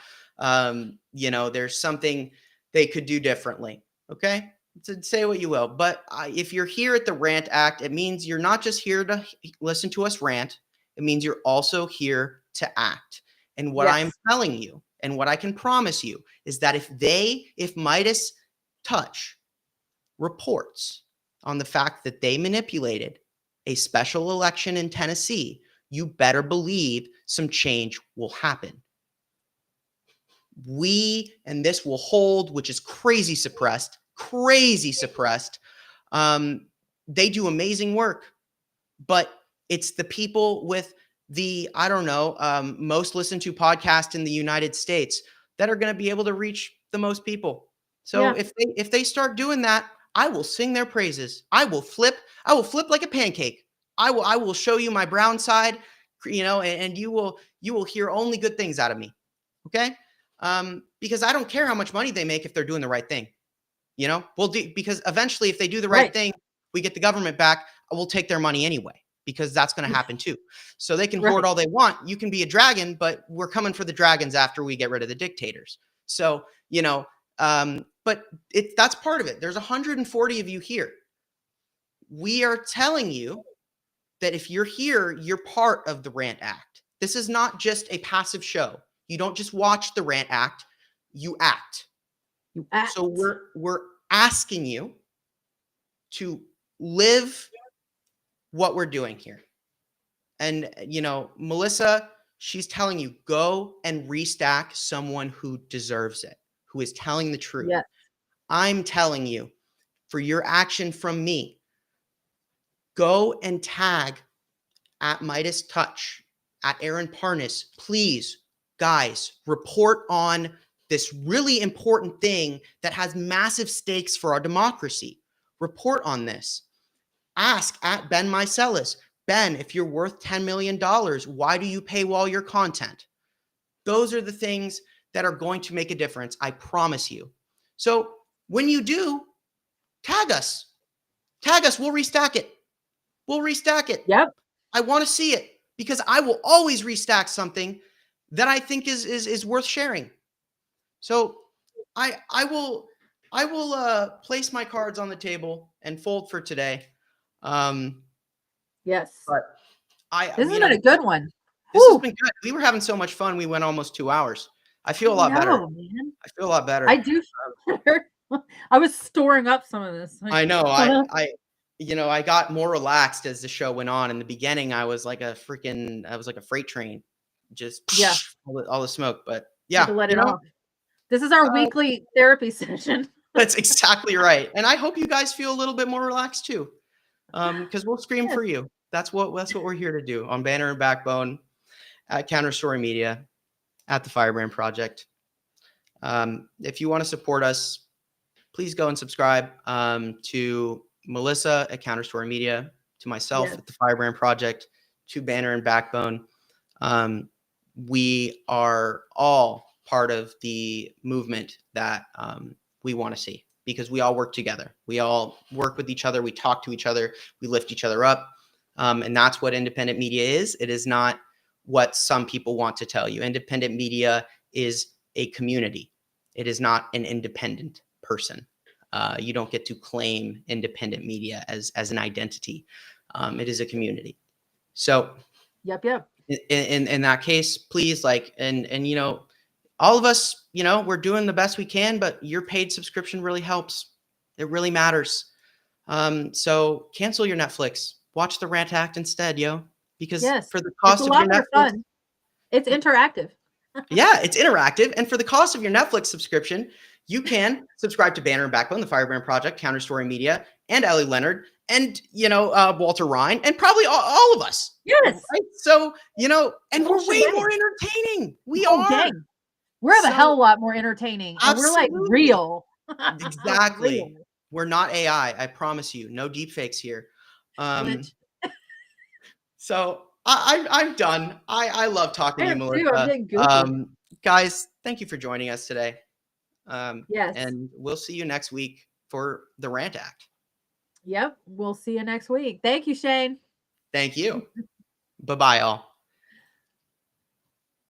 Speaker 1: there's something they could do differently. Okay, so say what you will, but if you're here at the Rant Act, it means you're not just here to listen to us rant. It means you're also here to act. And what I'm telling you and what I can promise you is that if Midas Touch reports on the fact that they manipulated a special election in Tennessee, you better believe some change will happen. And this will hold, which is crazy suppressed. They do amazing work, but it's the people with the, I don't know, most listened to podcast in the United States that are going to be able to reach the most people. So if they start doing that, I will sing their praises. I will flip like a pancake. I will show you my brown side, and you will hear only good things out of me. Okay? Because I don't care how much money they make if they're doing the right thing. Because eventually if they do the right thing, we get the government back, we'll take their money anyway, because that's going to happen too. So they can hoard all they want. You can be a dragon, but we're coming for the dragons after we get rid of the dictators. So, but that's part of it. There's 140 of you here. We are telling you that if you're here, you're part of the Rant Act. This is not just a passive show. You don't just watch the Rant Act, you act. So we're asking you to live what we're doing here. And, Melissa, she's telling you, go and restack someone who deserves it, who is telling the truth. Yes. I'm telling you, for your action from me, go and tag at Midas Touch, at Aaron Parnas. Please, guys, report on this really important thing that has massive stakes for our democracy. Report on this. Ask at Ben Mycelis. Ben, if you're worth $10 million, why do you paywall your content? Those are the things that are going to make a difference. I promise you. So when you do, tag us. Tag us. We'll restack it. Yep. I want to see it, because I will always restack something that I think is worth sharing. So I will place my cards on the table and fold for today.
Speaker 2: Yes.
Speaker 1: But
Speaker 2: this has been a good one.
Speaker 1: This has been good. We were having so much fun. We went almost 2 hours. I feel a lot better. Man. I feel a lot better.
Speaker 2: I do feel better. I was storing up some of this.
Speaker 1: I know. I got more relaxed as the show went on. In the beginning, I was like a freight train, just all the smoke. But yeah,
Speaker 2: let it off. This is our weekly therapy session.
Speaker 1: That's exactly right. And I hope you guys feel a little bit more relaxed too, because we'll scream for you. That's what we're here to do on Banner and Backbone, at Counterstory Media, at the Firebrand Project. If you want to support us, please go and subscribe to Melissa at Counterstory Media, to myself at the Firebrand Project, to Banner and Backbone. We are all part of the movement that we want to see, because we all work together. We all work with each other. We talk to each other. We lift each other up. And that's what independent media is. It is not what some people want to tell you. Independent media is a community. It is not an independent person. You don't get to claim independent media as an identity. It is a community. So
Speaker 2: yep.
Speaker 1: In that case, please, all of us, we're doing the best we can, but your paid subscription really helps. It really matters. So cancel your Netflix. Watch the Rant Act instead, because for the cost of your Netflix,
Speaker 2: fun. It's interactive.
Speaker 1: Yeah, it's interactive. And for the cost of your Netflix subscription, you can subscribe to Banner and Backbone, the Firebrand Project, Counterstory Media, and Ellie Leonard, and, Walter Ryan, and probably all of us.
Speaker 2: Yes.
Speaker 1: Right? So, and we're way more entertaining. We are.
Speaker 2: Dang. We're a hell of a lot more entertaining. And we're like real.
Speaker 1: Exactly. Real. We're not AI. I promise you. No deep fakes here. So I'm done. I love talking to you, Melissa. Guys, thank you for joining us today.
Speaker 2: Yes.
Speaker 1: And we'll see you next week for the Rant Act.
Speaker 2: Yep. We'll see you next week. Thank you, Shane.
Speaker 1: Thank you. Bye-bye, all.